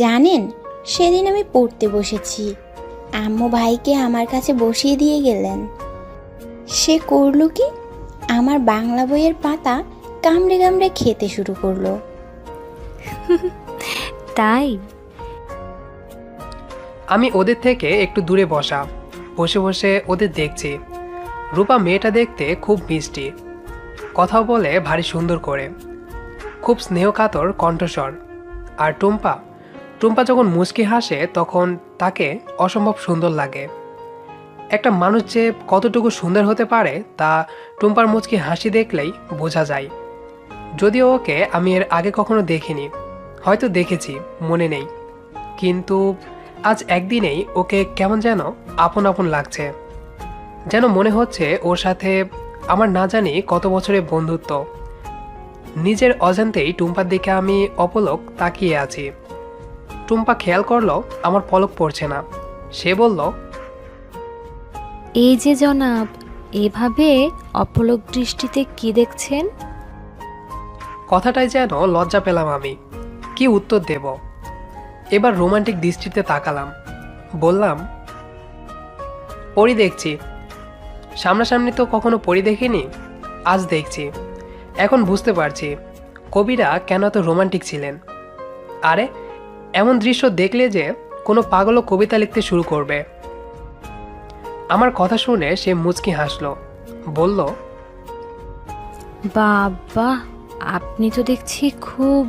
জানেন, সেদিন আমি পড়তে বসেছি, আম্মু ভাইকে আমার কাছে বসিয়ে দিয়ে গেলেন। সে করলো কি, আমার বাংলা বইয়ের পাতা কামড়ে কামড়ে খেতে শুরু করলো। তাই? আমি ওদের থেকে একটু দূরে বসে বসে ওদের দেখছি। রূপা মেয়েটা দেখতে খুব মিষ্টি, কথাও বলে ভারী সুন্দর করে, খুব স্নেহকাতর কণ্ঠস্বর। আর টুম্পা যখন মুচকি হাসে তখন তাকে অসম্ভব সুন্দর লাগে। একটা মানুষ যে কতটুকু সুন্দর হতে পারে তা টুম্পার মুচকি হাসি দেখলেই বোঝা যায়। যদিও ওকে আমি এর আগে কখনো দেখিনি, হয়তো দেখেছি মনে নেই, কিন্তু আজ একদিনেই ওকে কেমন যেন আপন আপন লাগছে। যেন মনে হচ্ছে ওর সাথে আমার না জানি কত বছরের বন্ধুত্ব। নিজের অজান্তেই টুম্পার দিকে আমি অপলক তাকিয়ে আছি। টুম্পা খেয়াল করলো আমার পলক পড়ছে না। সে বলল, এই যে জনাব, এভাবে অপলক দৃষ্টিতে কি দেখছেন? কথাটাই যেন লজ্জা পেলাম আমি, কি উত্তর দেব। এবার রোমান্টিক দৃষ্টিতে তাকালাম, বললাম, পরি দেখছি। সামনাসামনি তো কখনো পরি দেখিনি, আজ দেখছি। এখন বুঝতে পারছি কবিরা কেন এত রোমান্টিক ছিলেন। আরে, এমন দৃশ্য দেখলে যে কোনো পাগলও কবিতা লিখতে শুরু করবে। আমার কথা শুনে সে মুচকি হাসলো, বলল, বাবা, আপনি তো দেখছি খুব।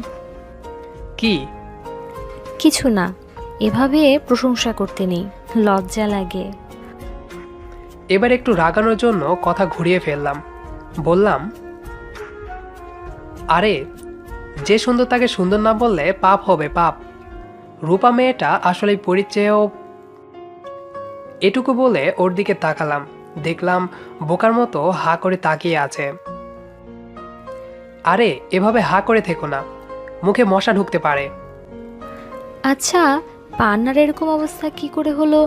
কি? কিছু না, এভাবে প্রশংসা করতে নেই, লজ্জা লাগে। এবার একটু রাগানোর জন্য কথা ঘুরিয়ে ফেললাম, বললাম, আরে, যে সুন্দর তাকে সুন্দর না বললে পাপ হবে, পাপ। রূপা মেয়েটা আসলেই পরিচয়ও। এটুকু বলে ওর দিকে তাকালাম, দেখলাম বোকার মতো হা করে তাকিয়ে আছে। আরে, এভাবে হা করে থেকো না, মুখে মশা ঢুকতে পারে। আচ্ছা, পান্নার এরকম অবস্থা কি করে হলো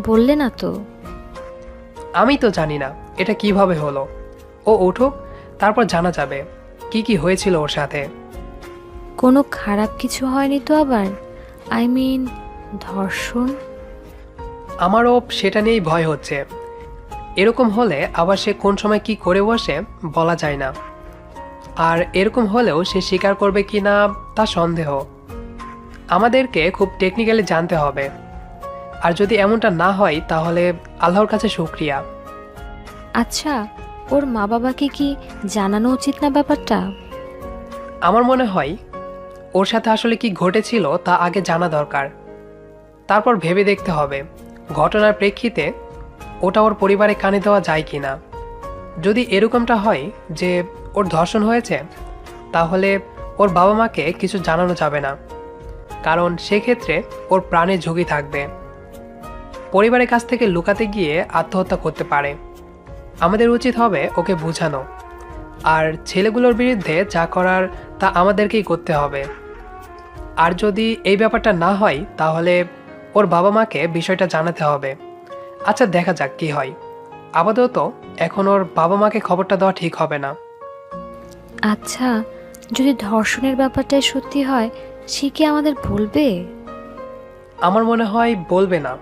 বললে না তো? আমি তো জানি না এটা কিভাবে হলো। ও উঠুক, তারপর জানা যাবে কি কি হয়েছিল ওর সাথে। কোনো খারাপ কিছু হয়নি তো আবার? আই মিন, ধর্ষণ? আমারও সেটা নিয়েই ভয় হচ্ছে। এরকম হলে আবার সে কোন সময় কি করে বসে বলা যায় না। আর এরকম হলেও সে স্বীকার করবে কি না তা সন্দেহ। আমাদেরকে খুব টেকনিক্যালি জানতে হবে। আর যদি এমনটা না হয় তাহলে আল্লাহর কাছে শুকরিয়া। আচ্ছা, ওর মা বাবাকে কি জানানো উচিত না ব্যাপারটা? আমার মনে হয় ওর সাথে আসলে কি ঘটেছিল তা আগে জানা দরকার। তারপর ভেবে দেখতে হবে ঘটনার প্রেক্ষিতে ওটা ওর পরিবারে কানে দেওয়া যায় কি না। যদি এরকমটা হয় যে ওর ধর্ষণ হয়েছে, তাহলে ওর বাবা মাকে কিছু জানানো যাবে না, কারণ সেক্ষেত্রে ওর প্রাণের ঝুঁকি থাকবে। পরিবারের কাছ থেকে লুকাতে গিয়ে আত্মহত্যা করতে পারে। আমাদের উচিত হবে ওকে বোঝানো, আর ছেলেগুলোর বিরুদ্ধে যা করার তা আমাদেরকেই করতে হবে। আর যদি এই ব্যাপারটা না হয় তাহলে ওর বাবা মাকে বিষয়টা জানাতে হবে। আচ্ছা, দেখা যাক কি হয়। আপাতত এখন ওর বাবা মাকে খবরটা দেওয়া ঠিক হবে না। আচ্ছা, যদি ধর্ষণের ব্যাপারটাই সত্যি হয়, সে কি আমাদের বলবে? আমার মনে হয় বলবে না।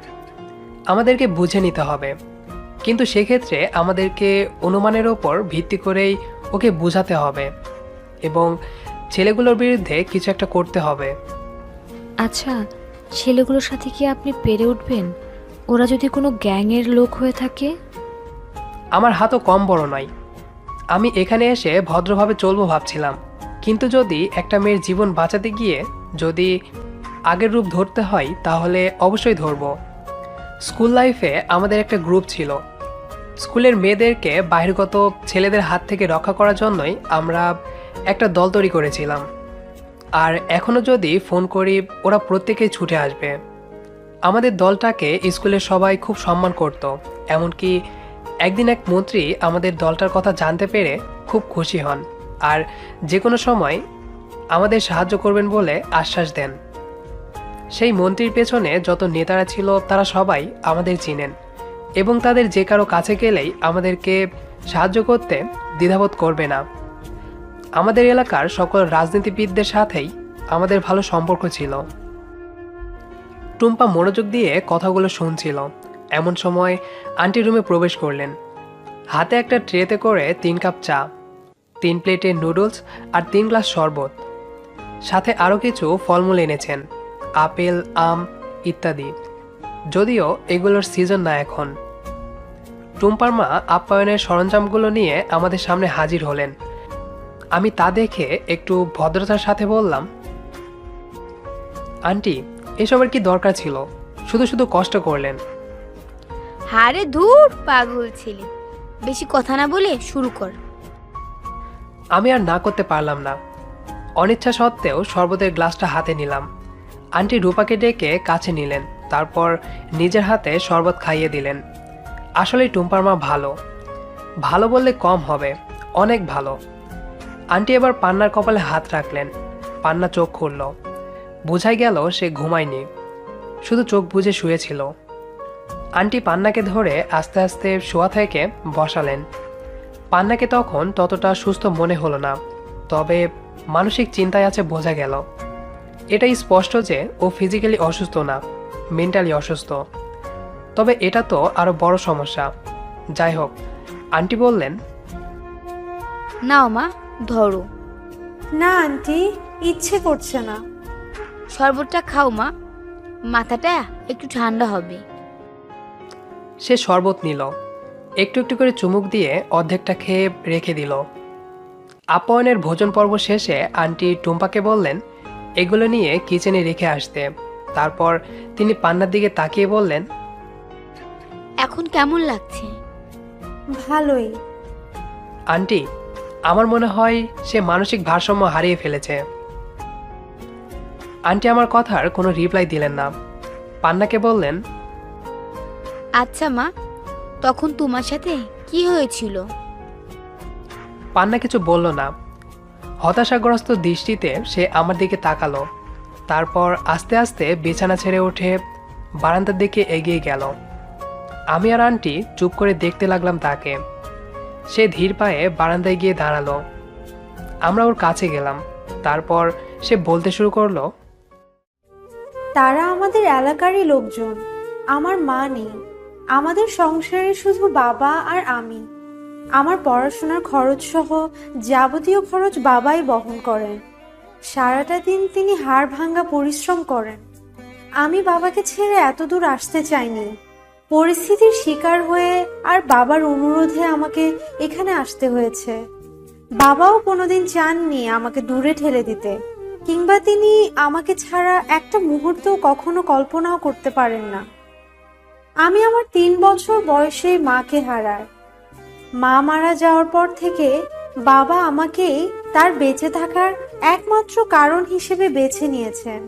আমাদেরকে বুঝে নিতে হবে, কিন্তু সেক্ষেত্রে আমাদেরকে অনুমানের ওপর ভিত্তি করেই ওকে বোঝাতে হবে এবং ছেলেগুলোর বিরুদ্ধে কিছু একটা করতে হবে। আচ্ছা, ছেলেগুলোর সাথে কি আপনি পেরে উঠবেন? ওরা যদি কোনো গ্যাংয়ের লোক হয়ে থাকে? আমার হাতও কম বড় নয়। আমি এখানে এসে ভদ্রভাবে চলবো ভাবছিলাম, কিন্তু যদি একটা মেয়ের জীবন বাঁচাতে গিয়ে যদি আগের রূপ ধরতে হয় তাহলে অবশ্যই ধরবো। স্কুল লাইফে আমাদের একটা গ্রুপ ছিল। স্কুলের মেয়েদেরকে বহির্গত ছেলেদের হাত থেকে রক্ষা করার জন্যই আমরা একটা দল তৈরি করেছিলাম। আর এখনও যদি ফোন করি ওরা প্রত্যেকেই ছুটে আসবে। আমাদের দলটাকে স্কুলের সবাই খুব সম্মান করত। এমনকি একদিন এক মন্ত্রী আমাদের দলটার কথা জানতে পেরে খুব খুশি হন আর যে কোনো সময় আমাদের সাহায্য করবেন বলে আশ্বাস দেন। সেই মন্ত্রীর পেছনে যত নেতারা ছিল তারা সবাই আমাদের চিনেন এবং তাদের যে কারো কাছে গেলেই আমাদেরকে সাহায্য করতে দ্বিধাবোধ করবে না। আমাদের এলাকার সকল রাজনীতিবিদদের সাথেই আমাদের ভালো সম্পর্ক ছিল। টুম্পা মনোযোগ দিয়ে কথাগুলো শুনছিল। এমন সময় আন্টি রুমে প্রবেশ করলেন। হাতে একটা ট্রেতে করে 3 কাপ চা, 3 প্লেটে নুডলস আর 3 গ্লাস শরবত, সাথে আরও কিছু ফলমূল এনেছেন, আপেল, আম ইত্যাদি। যদিও এগুলোর সিজন না এখন। টুম্পার মা আপ্যায়নের সরঞ্জামগুলো নিয়ে আমাদের সামনে হাজির হলেন। আমি তা দেখে একটু ভদ্রতার সাথে বললাম, আন্টি, এসবের কি দরকার ছিল? শুধু শুধু কষ্ট করলেন। হারে ধুর পাগল ছেলে, বেশি কথা না বলে শুরু কর। আমি আর না করতে পারলাম না। অনিচ্ছা সত্ত্বেও শরবতের গ্লাসটা হাতে নিলাম। আন্টি রূপাকে ডেকে কাছে নিলেন, তারপর নিজের হাতে শরবত খাইয়ে দিলেন। আসলেই টুম্পার মা ভালো, ভালো বললে কম হবে, অনেক ভালো। আন্টি এবার পান্নার কপালে হাত রাখলেন। পান্না চোখ খুলল। বোঝাই গেল সে ঘুমায়নি, শুধু চোখ বুজে শুয়েছিল। আন্টি পান্নাকে ধরে আস্তে আস্তে শোয়া থেকে বসালেন। পান্নাকে তখন ততটা সুস্থ মনে হলো না, তবে মানসিক চিন্তায় আছে বোঝা গেল। এটাই স্পষ্ট যে ও ফিজিক্যালি অসুস্থ না, মেন্টালি অসুস্থ। তবে এটা তো আরো বড় সমস্যা। যাই হোক, আন্টি বললেন, নাও মা, ধরো। না আন্টি, ইচ্ছে করছে না। শরবতটা খাও মা, মাথাটা একটু ঠান্ডা হবে। সে শরবত নিল, একটু একটু করে চুমুক দিয়ে অর্ধেকটা খেয়ে রেখে দিল। আপ্যায়নের ভোজন পর্ব শেষে আন্টি টুম্পাকে বললেন এগুলো নিয়ে কিচেনে রেখে আসতে। তারপর তিনি পান্নার দিকে তাকিয়ে বললেন, এখন কেমন লাগছে? ভালোই। আন্টি, আমার মনে হয় সে মানসিক ভারসাম্য হারিয়ে ফেলেছে। আন্টি আমার কথার কোনো রিপ্লাই দিলেন না। পান্নাকে বললেন, আচ্ছা মা, তখন তোমার সাথে কি হয়েছিল? পান্না কিছু বলল না। হতাশাগ্রস্ত দৃষ্টিতে সে আমার দিকে তাকালো। তারপর আস্তে আস্তে বিছানা ছেড়ে উঠে বারান্দার দিকে এগিয়ে গেল। আমি আর আন্টি চুপ করে দেখতে লাগলাম তাকে। সে ধীর পায়ে বারান্দায় গিয়ে দাঁড়ালো। আমরা ওর কাছে গেলাম। তারপর সে বলতে শুরু করলো, তারা আমাদের এলাকারই লোকজন। আমার মা নেই। আমাদের সংসারে শুধু বাবা আর আমি। আমার পড়াশোনার খরচ সহ যাবতীয় খরচ বাবাই বহন করেন। সারাটা দিন তিনি হাড় ভাঙা পরিশ্রম করেন। আমি বাবাকে ছেড়ে এত দূর আসতে চাইনি। পরিস্থিতির শিকার হয়ে আর বাবার অনুরোধে আমাকে এখানে আসতে হয়েছে। বাবাও কোনোদিন চাননি আমাকে দূরে ঠেলে দিতে, কিংবা তিনি আমাকে ছাড়া একটা মুহূর্তও কখনো কল্পনাও করতে পারেন না। আমি আমার 3 বছর বয়সে মাকে হারাই। মা মারা যাওয়ার পর থেকে বাবা আমাকেই তার বেঁচে থাকার একমাত্র কারণ হিসেবে বেছে নিয়েছেন।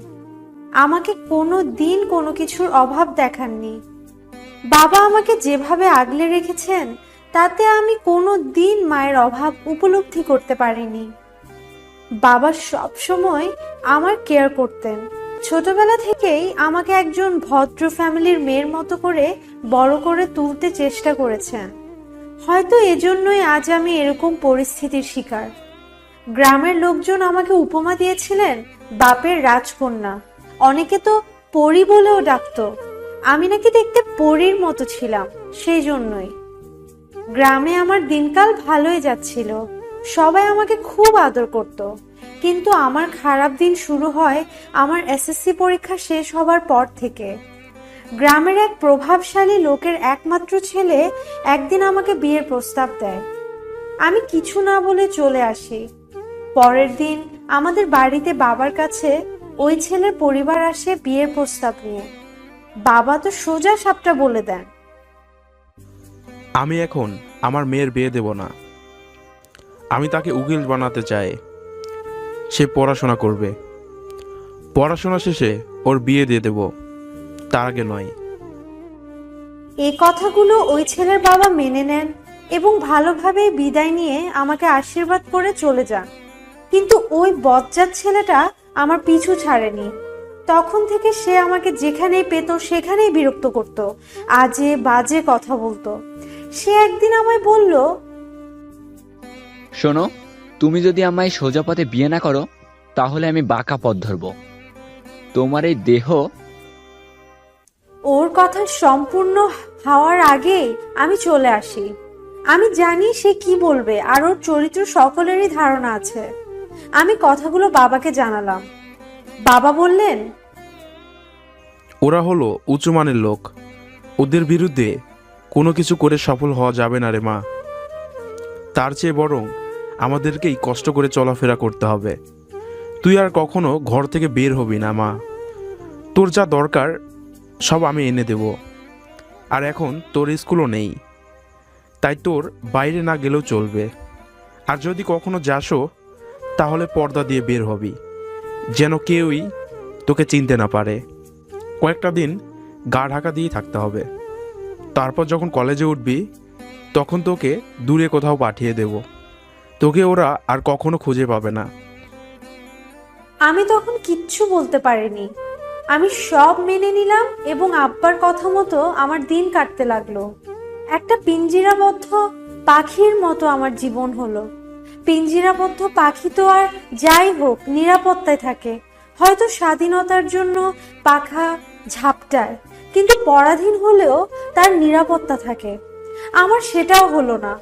আমাকে কোনো দিন কোনো কিছুর অভাব দেখাননি। বাবা আমাকে যেভাবে আগলে রেখেছেন তাতে আমি কোনো দিন মায়ের অভাব উপলব্ধি করতে পারিনি। বাবা সব সময় আমার কেয়ার করতেন। ছোটবেলা থেকেই আমাকে একজন ভদ্র ফ্যামিলির মেয়ের মতো করে বড় করে তুলতে চেষ্টা করেছেন। হয়তো এজন্যই আজ আমি এরকম পরিস্থিতির শিকার। গ্রামের লোকজন আমাকে উপমা দিয়েছিলেন বাপের রাজকন্যা, অনেকে তো পরী বলেও ডাকতো। আমি নাকি দেখতে পরীর মতো ছিলাম, সেই জন্যই। গ্রামে আমার দিনকাল ভালোই যাচ্ছিল, সবাই আমাকে খুব আদর করত। কিন্তু আমার খারাপ দিন শুরু হয় আমার এসএসসি পরীক্ষা শেষ হবার পর থেকে। গ্রামের এক প্রভাবশালী লোকের একমাত্র ছেলে একদিন আমাকে বিয়ের প্রস্তাব দেয়। আমি কিছু না বলে চলে আসি। পরের দিন আমাদের বাড়িতে বাবার কাছে ওই ছেলের পরিবার আসে বিয়ের প্রস্তাব নিয়ে। বাবা তো সোজা সাপটা বলে দেন, আমি এখন আমার মেয়ের বিয়ে দেব না। আমি তাকে উকিল বানাতে চাই। সে পড়াশোনা করবে, পড়াশোনা শেষে ওর বিয়ে দিয়ে দেব, তার আগে নয়। এই কথাগুলো ওই ছেলের বাবা মেনে নেন এবং ভালোভাবে বিদায় নিয়ে আমাকে আশীর্বাদ করে চলে যান। কিন্তু ওই বজ্জাত ছেলেটা আমার পিছু ছাড়েনি। তখন থেকে সে আমাকে যেখানেই পেত সেখানেই বিরক্ত করত, আজে বাজে কথা বলতো। সে একদিন আমায় বলল, শোনো, তুমি যদি আমায় সোজা পথে বিয়ে না করো তাহলে আমি বাঁকা পথ ধরবো। তোমার এই দেহ। ওর কথা সম্পূর্ণ হওয়ার আগেই আমি চলে আসি। আমি জানি সে কি বলবে আর ওর চরিত্র সকলেরই ধারণা আছে। আমি কথাগুলো বাবাকে জানালাম। বাবা বললেন, ওরা হলো উঁচুমানের লোক, ওদের বিরুদ্ধে কোনো কিছু করে সফল হওয়া যাবে না রে মা। তার চেয়ে বরং আমাদেরকেই কষ্ট করে চলাফেরা করতে হবে। তুই আর কখনো ঘর থেকে বের হবি না মা। তোর যা দরকার সব আমি এনে দেব। আর এখন তোর স্কুলও নেই, তাই তোর বাইরে না গেলেও চলবে। আর যদি কখনো যাসও তাহলে পর্দা দিয়ে বের হবি, যেন কেউই তোকে চিনতে না পারে। কয়েকটা দিন গা ঢাকা দিয়ে থাকতে হবে। তারপর যখন কলেজে উঠবি তখন তোকে দূরে কোথাও পাঠিয়ে দেব। তোকে ওরা আর কখনো খুঁজে পাবে না। আমি তখন কিচ্ছু বলতে পারিনি। আমি সব মেনে নিলাম এবং আব্বার কথা মতো আমার দিন কাটতে লাগলো। একটা পিঞ্জিরাবদ্ধ পাখির মতো আমার জীবন হলো। পিঞ্জিরাবদ্ধ পাখি তো আর যাই হোক নিরাপত্তায় থাকে, হয়তো স্বাধীনতার জন্য পাখা ঝাপটায়, কিন্তু পরাধীন হলেও তার নিরাপত্তা থাকে। আমার সেটাও হলো না।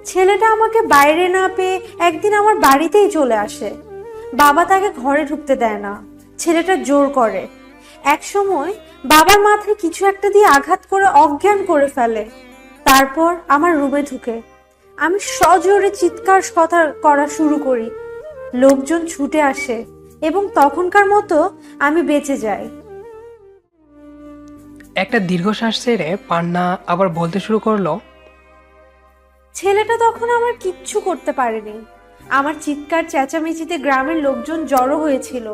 ছেলেটা আমাকে বাইরে না পেয়ে একদিন আমার বাড়িতেই চলে আসে। বাবা তাকে ঘরে ঢুকতে দেয় না, ছেলেটা জোর করে। এক সময় বাবার মাথায় কিছু একটা দিয়ে আঘাত করে অজ্ঞান করে ফেলে। তারপর আমার রুমে ঢুকে আমি সজোরে চিৎকার করা শুরু করি। লোকজন ছুটে আসে এবং তখনকার মতো আমি বেঁচে যাই। একটা দীর্ঘশ্বাস ছেড়ে পান্না আবার বলতে শুরু করলো, ছেলেটা তখন আমার কিচ্ছু করতে পারেনি। আমার চিৎকার চেঁচামেচিতে গ্রামের লোকজন জড়ো হয়েছিল।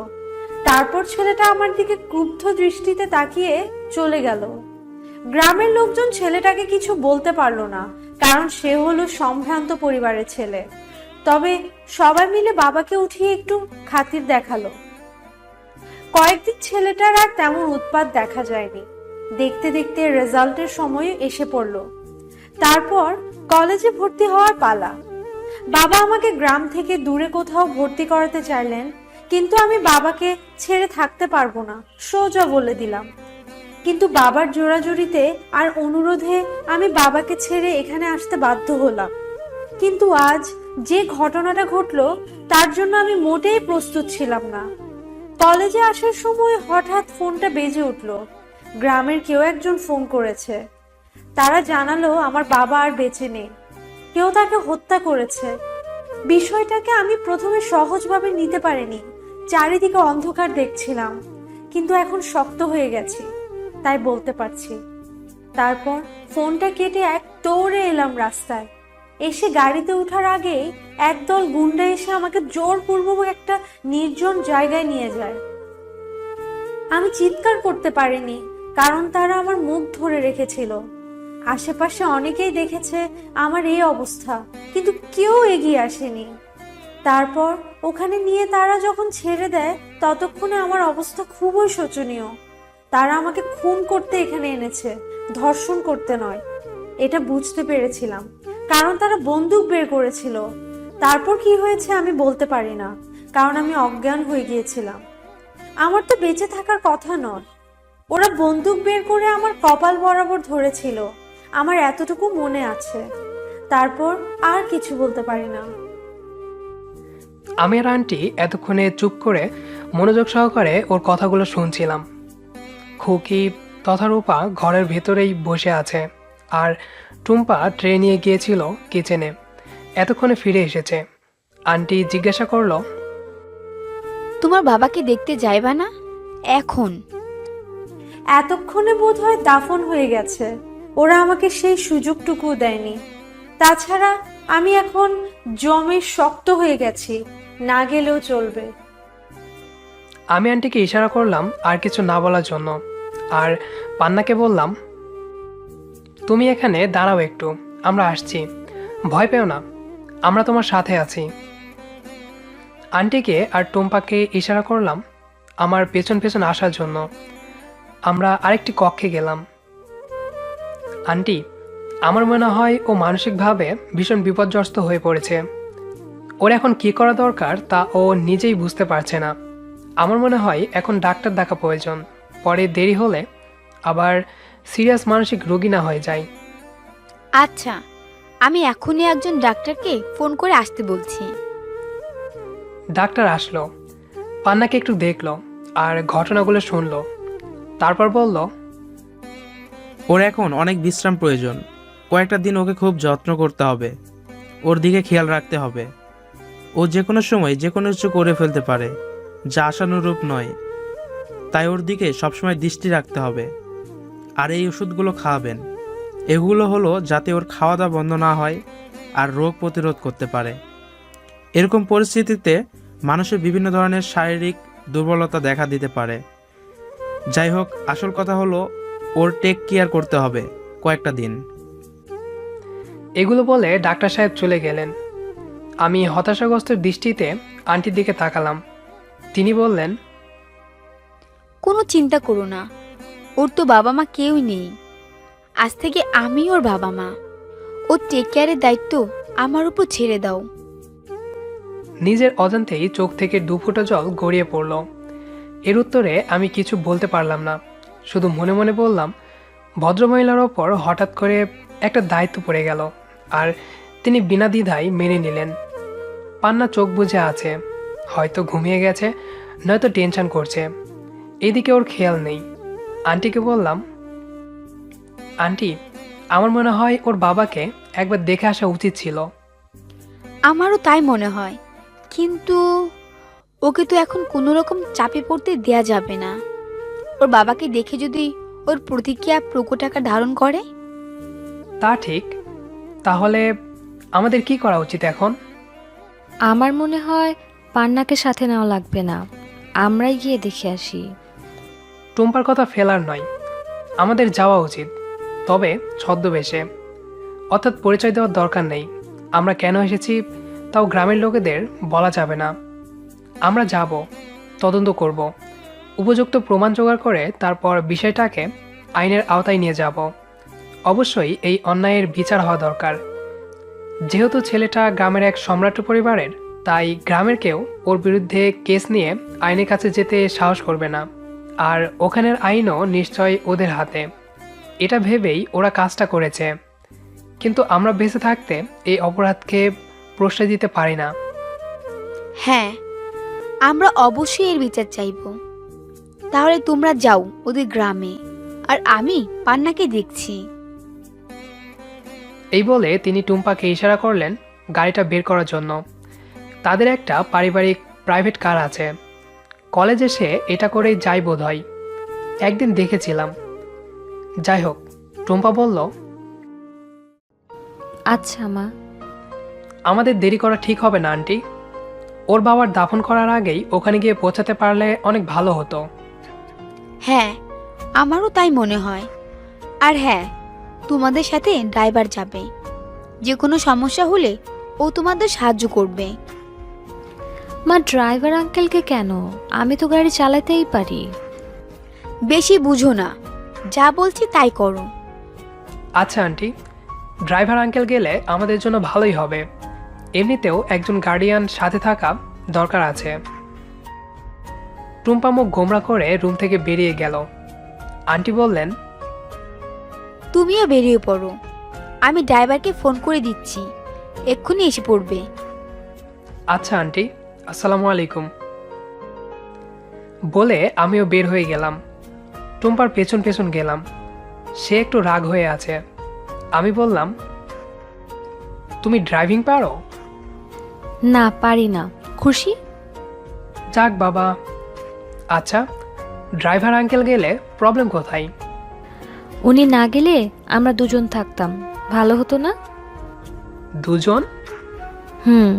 তারপর ছেলেটা আমার দিকে ক্রুদ্ধ দৃষ্টিতে তাকিয়ে চলে গেল। গ্রামের লোকজন ছেলেটাকে কিছু বলতে পারলো না, কারণ সে হলো সম্ভ্রান্ত পরিবারের ছেলে। তবে সবাই মিলে বাবাকে উঠিয়ে একটু খাতির দেখালো। কয়েকদিন ছেলেটার আর তেমন উৎপাত দেখা যায়নি। দেখতে দেখতে রেজাল্টের সময় এসে পড়লো। তারপর কলেজে ভর্তি হওয়ার পালা। বাবা আমাকে গ্রাম থেকে দূরে কোথাও ভর্তি করাতে চাইলেন, কিন্তু আমি বাবাকে ছেড়ে থাকতে পারবো না সোজা বলে দিলাম। কিন্তু বাবার জোরাজুরিতে আর অনুরোধে আমি বাবাকে ছেড়ে এখানে আসতে বাধ্য হলাম। কিন্তু আজ যে ঘটনাটা ঘটলো তার জন্য আমি মোটেই প্রস্তুত ছিলাম না। কলেজে আসার সময় হঠাৎ ফোনটা বেজে উঠলো। গ্রামের কেউ একজন ফোন করেছে। তারা জানালো আমার বাবা আর বেঁচে নেই, কেউ তাকে হত্যা করেছে। বিষয়টাকে আমি প্রথমে সহজভাবে নিতে পারিনি। চারিদিকে অন্ধকার দেখছিলাম, কিন্তু এখন শক্ত হয়ে গেছি, তাই বলতে পারছি। তারপর ফোনটা কেটে এক দৌড়ে এলাম রাস্তায়। এসে গাড়িতে ওঠার আগেই একদল গুন্ডা এসে আমাকে জোরপূর্বক একটা নির্জন জায়গায় নিয়ে যায়। আমি চিৎকার করতে পারিনি, কারণ তারা আমার মুখ ধরে রেখেছিল। আশেপাশে অনেকেই দেখেছে আমার এই অবস্থা, কিন্তু কেউ এগিয়ে আসেনি। তারপর ওখানে নিয়ে তারা যখন ছেড়ে দেয় ততক্ষণে আমার অবস্থা খুবই শোচনীয়। তারা আমাকে খুন করতে এখানে এনেছে, ধর্ষণ করতে নয়। এটা বুঝতে পেরেছিলাম, কারণ তারা বন্দুক বের করেছিল। তারপর কি হয়েছে আমি বলতে পারি না, কারণ আমি অজ্ঞান হয়ে গিয়েছিলাম। আমার তো বেঁচে থাকার কথা নয়। ওরা বন্দুক বের করে আমার কপাল বরাবর ধরেছিল, আমার এতটুকু মনে আছে। তারপর আর কিছু বলতে পারি না। আমি আর আন্টি এতক্ষণে চুপ করে মনোযোগ সহকারে ওর কথাগুলো শুনছিলাম। খুকি তথা রূপা ঘরের ভেতরেই বসে আছে, আর টুম্পা ট্রে নিয়ে গিয়েছিল কিচেনে, এতক্ষণে ফিরে এসেছে। আন্টি জিজ্ঞাসা করলো, তোমার বাবাকে দেখতে যাইবা না এখন? এতক্ষণে বোধহয় দাফন হয়ে গেছে, ওরা আমাকে সেই সুযোগটুকু দেয়নি। তাছাড়া আমি এখন জমে শক্ত হয়ে গেছি, না গেলেও চলবে। আমি আন্টিকে ইশারা করলাম আর কিছু না বলার জন্য, আর পান্নাকে বললাম, তুমি এখানে দাঁড়াও একটু, আমরা আসছি, ভয় পেও না, আমরা তোমার সাথে আছি। আন্টিকে আর টুম্পাকে ইশারা করলাম আমার পেছন পেছন আসার জন্য। আমরা আরেকটি কক্ষে গেলাম। আন্টি, আমার মনে হয় ও মানসিকভাবে ভীষণ বিপর্যস্ত হয়ে পড়েছে। ওর এখন কী করা দরকার তা ও নিজেই বুঝতে পারছে না। আমার মনে হয় এখন ডাক্তার দেখা প্রয়োজন, পরে দেরি হলে আবার সিরিয়াস মানসিক রোগী না হয়ে যায়। আচ্ছা, আমি এখনই একজন ডাক্তারকে ফোন করে আসতে বলছি। ডাক্তার আসলো, পান্নাকে একটু দেখলো আর ঘটনাগুলো শুনলো, তারপর বলল, ওর এখন অনেক বিশ্রাম প্রয়োজন। কয়েকটা দিন ওকে খুব যত্ন করতে হবে, ওর দিকে খেয়াল রাখতে হবে। ও যে কোনো সময় যে কোনো কিছু করে ফেলতে পারে, যা আশানুরূপ নয়। তাই ওর দিকে সবসময় দৃষ্টি রাখতে হবে। আর এই ওষুধগুলো খাওয়াবেন, এগুলো হলো যাতে ওর খাওয়া দাওয়া বন্ধ না হয় আর রোগ প্রতিরোধ করতে পারে। এরকম পরিস্থিতিতে মানুষের বিভিন্ন ধরনের শারীরিক দুর্বলতা দেখা দিতে পারে। যাই হোক, আসল কথা হলো ওর টেক কেয়ার করতে হবে কয়েকটা দিন। এগুলো বলে ডাক্তার সাহেব চলে গেলেন। আমি হতাশাগ্রস্ত দৃষ্টিতে আন্টির দিকে তাকালাম। তিনি বললেন, কোনো চিন্তা করো না, ওর তো বাবা মা কেউই নেই। আজ থেকে আমি ওর বাবা মা। ওর টেক কেয়ারের দায়িত্ব আমার উপর ছেড়ে দাও। নিজের অজান্তেই চোখ থেকে দুফোঁটা জল গড়িয়ে পড়ল। এর উত্তরে আমি কিছু বলতে পারলাম না, শুধু মনে মনে বললাম, ভদ্রমহিলার ওপর হঠাৎ করে একটা দায়িত্ব পড়ে গেল, আর তিনি বিনা দ্বিধায় মেনে নিলেন। পান্না চোখ বুজে আছে, হয়তো ঘুমিয়ে গেছে, নয়তো টেনশন করছে। এদিকে ওর খেয়াল নেই। আন্টিকে বললাম, আন্টি, আমার মনে হয় ওর বাবাকে একবার দেখে আসা উচিত ছিল। আমারও তাই মনে হয়, কিন্তু ওকে তো এখন কোনো রকম চাপে পড়তে দেয়া যাবে না। ওর বাবাকে দেখে যদি ওর প্রতিক্রিয়া প্রকট আকার ধারণ করে। তা ঠিক, তাহলে আমাদের কি করা উচিত এখন? আমার মনে হয় পান্নাকে সাথে নেওয়া লাগবে না, আমরাই গিয়ে দেখে আসি। টুম্পার কথা ফেলার নয়, আমাদের যাওয়া উচিত, তবে ছদ্মবেশে, অর্থাৎ পরিচয় দেওয়ার দরকার নেই। আমরা কেন এসেছি তাও গ্রামের লোকেদের বলা যাবে না। আমরা যাব, তদন্ত করব, উপযুক্ত প্রমাণ জোগাড় করে তারপর বিষয়টাকে আইনের আওতায় নিয়ে যাব। অবশ্যই এই অন্যায়ের বিচার হওয়া দরকার। যেহেতু ছেলেটা গ্রামের এক সম্রাট পরিবারের, তাই গ্রামের কেউ ওর বিরুদ্ধে কেস নিয়ে আইনের কাছে যেতে সাহস করবে না, আর ওখানের আইনও নিশ্চয় ওদের হাতে। এটা ভেবেই ওরা কাজটা করেছে, কিন্তু আমরা বেঁচে থাকতে এই অপরাধকে প্রশ্রয় দিতে পারি না। হ্যাঁ, আমরা অবশ্যই এর বিচার চাইব। তাহলে তোমরা যাও ওদের গ্রামে, আর আমি পান্নাকে দেখছি। এই বলে তিনি টুম্পাকে ইশারা করলেন গাড়িটা বের করার জন্য। তাদের একটা পারিবারিক প্রাইভেট কার আছে, কলেজে সে এটা করেই যাই বোধ হয়, একদিন দেখেছিলাম। যাই হোক, টুম্পা বলল, আচ্ছা মা। আমাদের দেরি করা ঠিক হবে না আন্টি। ওর বাবার দাফন করার আগেই ওখানে গিয়ে পৌঁছাতে পারলে অনেক ভালো হতো। হ্যাঁ, আমারও তাই মনে হয়। আর হ্যাঁ, তোমাদের সাথে ড্রাইভার যাবে, যে কোনো সমস্যা হলে ও তোমাদের সাহায্য করবে। মা, ড্রাইভার আঙ্কেলকে কেন? আমি তো গাড়ি চালাতেই পারি। বেশি বুঝো না, যা বলছি তাই করো। আচ্ছা আন্টি, ড্রাইভার আঙ্কেল গেলে আমাদের জন্য ভালোই হবে। এমনিতেও একজন গার্ডিয়ান সাথে থাকা দরকার আছে। টুম্পা মুখ গোমরা করে রুম থেকে বেরিয়ে গেল। আন্টি বললেন, তুমিও বেরিয়ে পড়ো, আমি ড্রাইভারকে ফোন করে দিচ্ছি, এক্ষুনি এসে পড়বে। আচ্ছা আন্টি, আসসালামু আলাইকুম বলে আমিও বের হয়ে গেলাম। টুম্পার পেছন পেছন গেলাম। সে একটু রাগ হয়ে আছে। আমি বললাম, তুমি ড্রাইভিং পারো? না, পারি না। খুশি? যাক বাবা। আচ্ছা, ড্রাইভার আঙ্কেল গেলে প্রবলেম কোথায়? উনি না গেলে আমরা দুজন থাকতাম, ভালো হতো না? দুজন? হুম।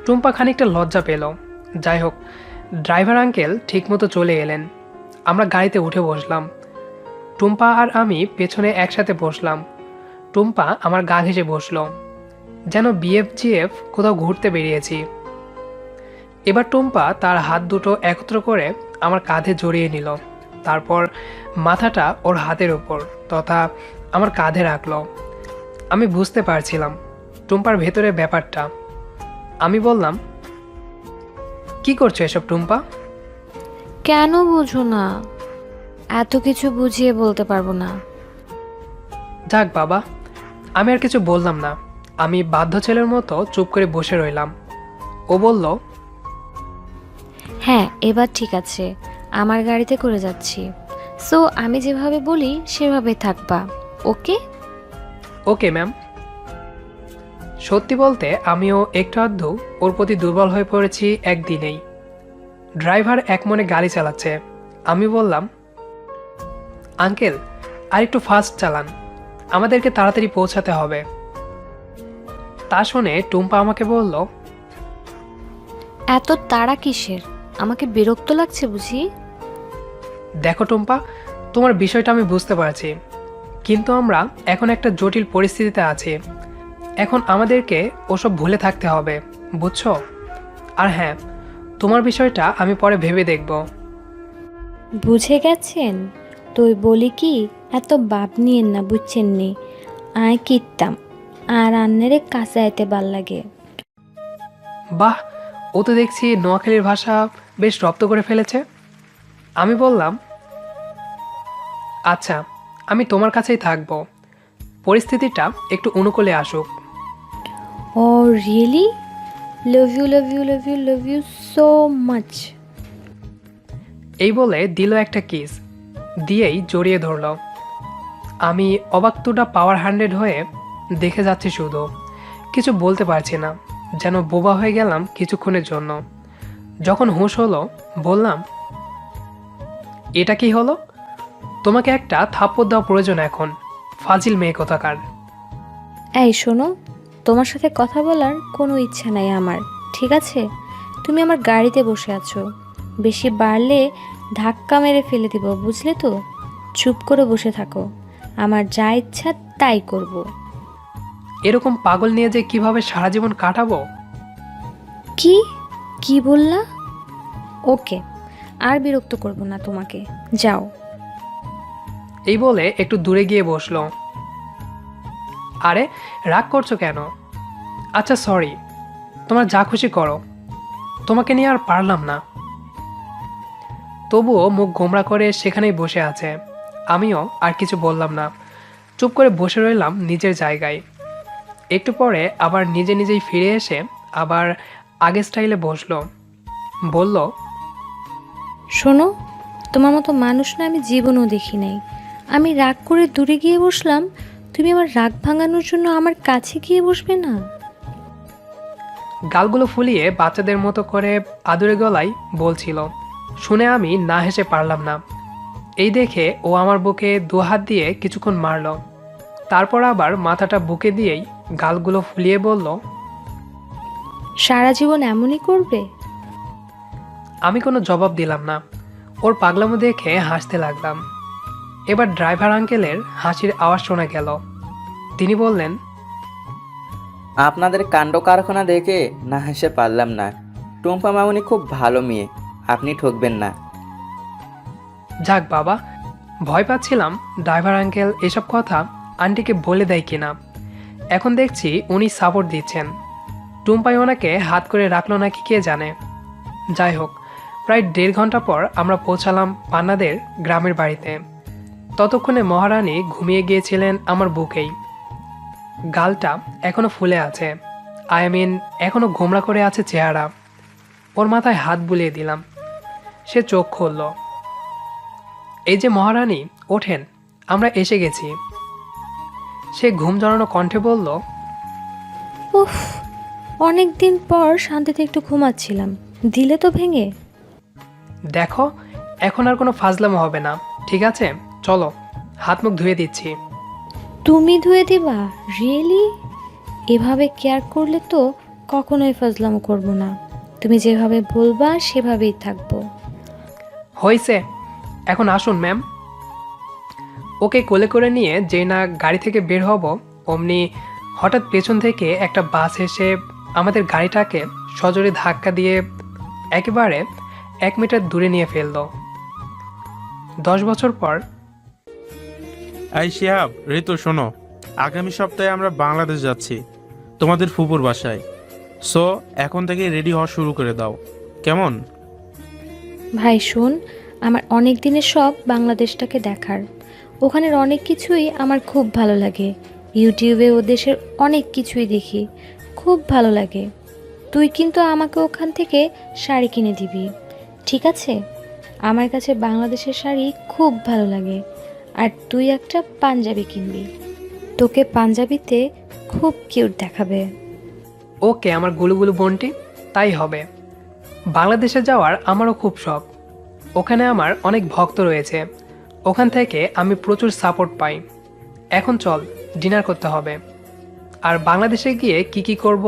টুম্পা খানিকটা লজ্জা পেল। যাই হোক, ড্রাইভার আঙ্কেল ঠিকমতো চলে এলেন। আমরা গাড়িতে উঠে বসলাম। টুম্পা আর আমি পেছনে একসাথে বসলাম। টুম্পা আমার গা ঘেঁষে বসলো, যেন বিএফজিএফ কোথাও ঘুরতে বেরিয়েছি। এবার টুম্পা তার হাত দুটো একত্র করে আমার কাঁধে জড়িয়ে নিল। তারপর মাথাটা ওর হাতের ওপর তথা আমার কাঁধে রাখলো। আমি বুঝতে পারছিলাম টুম্পার ভেতরে ব্যাপারটা। আমি বললাম, কি করছো এসব টুম্পা? কেন বুঝো না? এত কিছু বুঝিয়ে বলতে পারবো না। যাক বাবা, আমি আর কিছু বললাম না। আমি বাধ্য ছেলের মতো চুপ করে বসে রইলাম। ও বলল, হ্যাঁ, এবার ঠিক আছে, আমার গাড়িতে করে যাচ্ছি, সো আমি যেভাবে বলি সেভাবে থাকবা, ওকে? Okay ma'am. সত্যি বলতে আমিও একটু আধটু ওর প্রতি দুর্বল হয়ে পড়েছি একদিনেই। ড্রাইভার এক মনে গাড়ি চালাচ্ছে। আমি বললাম, আঙ্কেল আর একটু ফাস্ট চালান, আমাদেরকে তাড়াতাড়ি পৌঁছাতে হবে। তা শুনে টুম্পা আমাকে বলল, এত তাড়া কিসের? আমাকে বিরক্ত লাগছে বুঝি? দেখো টুম্পা, তোমার বিষয়টা আমি বুঝতে পারছি, কিন্তু আমরা এখন একটা জটিল পরিস্থিতিতে আছি। এখন আমাদেরকে ওসব ভুলে থাকতে হবে, বুঝছো? আর হ্যাঁ, তোমার বিষয়টা আমি পরে ভেবে দেখব। বুঝে গেছেন? তুই বলি কি, এত বাপ নিয়েন না, বুঝছেন নি? আয় কিতাম আর আন্নারে কাছে আইতে ভাল লাগে। বাহ, ও তো দেখছি নোয়াখালীর ভাষা বেশ রপ্ত করে ফেলেছে। আমি বললাম, আচ্ছা, আমি তোমার কাছেই থাকব, পরিস্থিতিটা একটু অনুকূলে আসুক। Oh really? Love you, love you, love you, love you so much. এই বলে দিল একটা কিস, দিয়েই জড়িয়ে ধরল। আমি অবাকতুটা পাওয়ার 100 হয়ে দেখে যাচ্ছি, শুধু কিছু বলতে পারছি না, যেন বোবা হয়ে গেলাম কিছুক্ষণের জন্য। যখন হুঁশ হলো বললাম, এটা কি হলো? তোমাকে একটা থাপ্পড় দেওয়া প্রয়োজন এখন, ফাজিল মেয়ে কোথাকার। এই শোনো, তোমার সাথে কথা বলার কোনো ইচ্ছা নাই আমার, ঠিক আছে? তুমি আমার গাড়িতে বসে আছো, বেশি বাড়লে ধাক্কা মেরে ফেলে দিব, বুঝলে তো? চুপ করে বসে থাকো, আমার যা ইচ্ছা তাই করব। এরকম পাগল নিয়ে যে কিভাবে সারা জীবন কাটাবো? কি কি বললা? ওকে, আর বিরক্ত করব না তোমাকে, যাও। এই বলে একটু দূরে গিয়ে বসলো। আরে রাগ করছো কেন? আচ্ছা সরি, তোমার যা খুশি করো, তোমাকে নিয়ে আর পারলাম না। তবুও মুখ গোমরা করে সেখানেই বসে আছে। আমিও আর কিছু বললাম না, চুপ করে বসে রইলাম নিজের জায়গায়। একটু পরে আবার নিজে নিজেই ফিরে এসে আবার আগের স্টাইলে বসলো। বলল, শোনো, তোমার মতো মানুষ না আমি জীবনও দেখি নাই। আমি রাগ করে দূরে গিয়ে বসলাম, তুমি আমার রাগ ভাঙানোর জন্য আমার কাছে গিয়ে বসবে না? গালগুলো ফুলিয়ে বাচ্চাদের মতো করে আদুরে গলায় বলছিল। শুনে আমি না হেসে পারলাম না। এই দেখে ও আমার বুকে দু হাত দিয়ে কিছুক্ষণ মারল, তারপর আবার মাথাটা বুকে দিয়েই গালগুলো ফুলিয়ে বলল, সারা জীবন এমনই করবে? আমি কোনো জবাব দিলাম না। ওর পাগলামো দেখে হাসতে লাগলাম। এবার ড্রাইভার আঙ্কেলের হাসির আওয়াজ শোনা গেল। তিনি বললেন, আপনাদের কাণ্ড কারখানা দেখে না হেসে পারলাম না। টুম্পা মামুনি খুব ভালো মেয়ে, আপনি ঠকবেন না। যাক বাবা, ভয় পাচ্ছিলাম ড্রাইভার আঙ্কেল এসব কথা আন্টিকে বলে দেয় কিনা। এখন দেখছি উনি সাপোর্ট দিচ্ছেন। টুম্পাই ওনাকে হাত করে রাখলো নাকি কে জানে। যাই হোক, প্রায় 1.5 ঘন্টা পর আমরা পৌঁছালাম পান্নাদের গ্রামের বাড়িতে। ততক্ষণে মহারানী ঘুমিয়ে গিয়েছিলেন আমার বুকেই। গালটা এখনো ফুলে আছে, আই মিন এখনো গোমড়া করে আছে চেহারা। ওর মাথায় হাত বুলিয়ে দিলাম। সে চোখ খুলল। এই যে মহারানী, ওঠেন, আমরা এসে গেছি। সে ঘুম জড়ানো কণ্ঠে বলল, উফ, অনেক দিন পর শান্তিতে একটু ঘুমাচ্ছিলাম, দিলে তো ভেঙে। দেখো, এখন আর কোনো ফাজলামো হবে না, ঠিক আছে? চলো, হাত মুখ ধুয়ে দিচ্ছি। তুমি ধুয়ে দিবা? রিয়েলি? এভাবে কেয়ার করলে তো কখনোই ফাজলামো করবো না। তুমি যেভাবে বলবা সেভাবেই থাকবো। হয়েছে, এখন আসুন ম্যাম। ওকে কোলে করে নিয়ে যেই না গাড়ি থেকে বের হব, অমনি হঠাৎ পেছন থেকে একটা বাস এসে আমাদের গাড়িটাকে সজোরে ধাক্কা দিয়ে একেবারে 1 মিটার দূরে নিয়ে ফেলল। 10 বছর পর। এই শিহাব, ঋতু শোনো, আগামী সপ্তাহে আমরা বাংলাদেশ যাচ্ছি তোমাদের ফুপুর বাসায়। সো এখন থেকে রেডি হওয়া শুরু করে দাও, কেমন? ভাই শোন, আমার অনেক দিনের শখ বাংলাদেশটাকে দেখার। ওখানের অনেক কিছুই আমার খুব ভালো লাগে। ইউটিউবে ও দেশের অনেক কিছুই দেখি, খুব ভালো লাগে। তুই কিন্তু আমাকে ওখান থেকে শাড়ি কিনে দিবি, ঠিক আছে? আমার কাছে বাংলাদেশের শাড়ি খুব ভালো লাগে। আর তুই একটা পাঞ্জাবি কিনবি, তোকে পাঞ্জাবিতে খুব কিউট দেখাবে। ওকে আমার গুলুগুলু বোনটি, তাই হবে। বাংলাদেশে যাওয়ার আমারও খুব শখ। ওখানে আমার অনেক ভক্ত রয়েছে, ওখান থেকে আমি প্রচুর সাপোর্ট পাই। এখন চল, ডিনার করতে হবে। আর বাংলাদেশে গিয়ে কি কি করব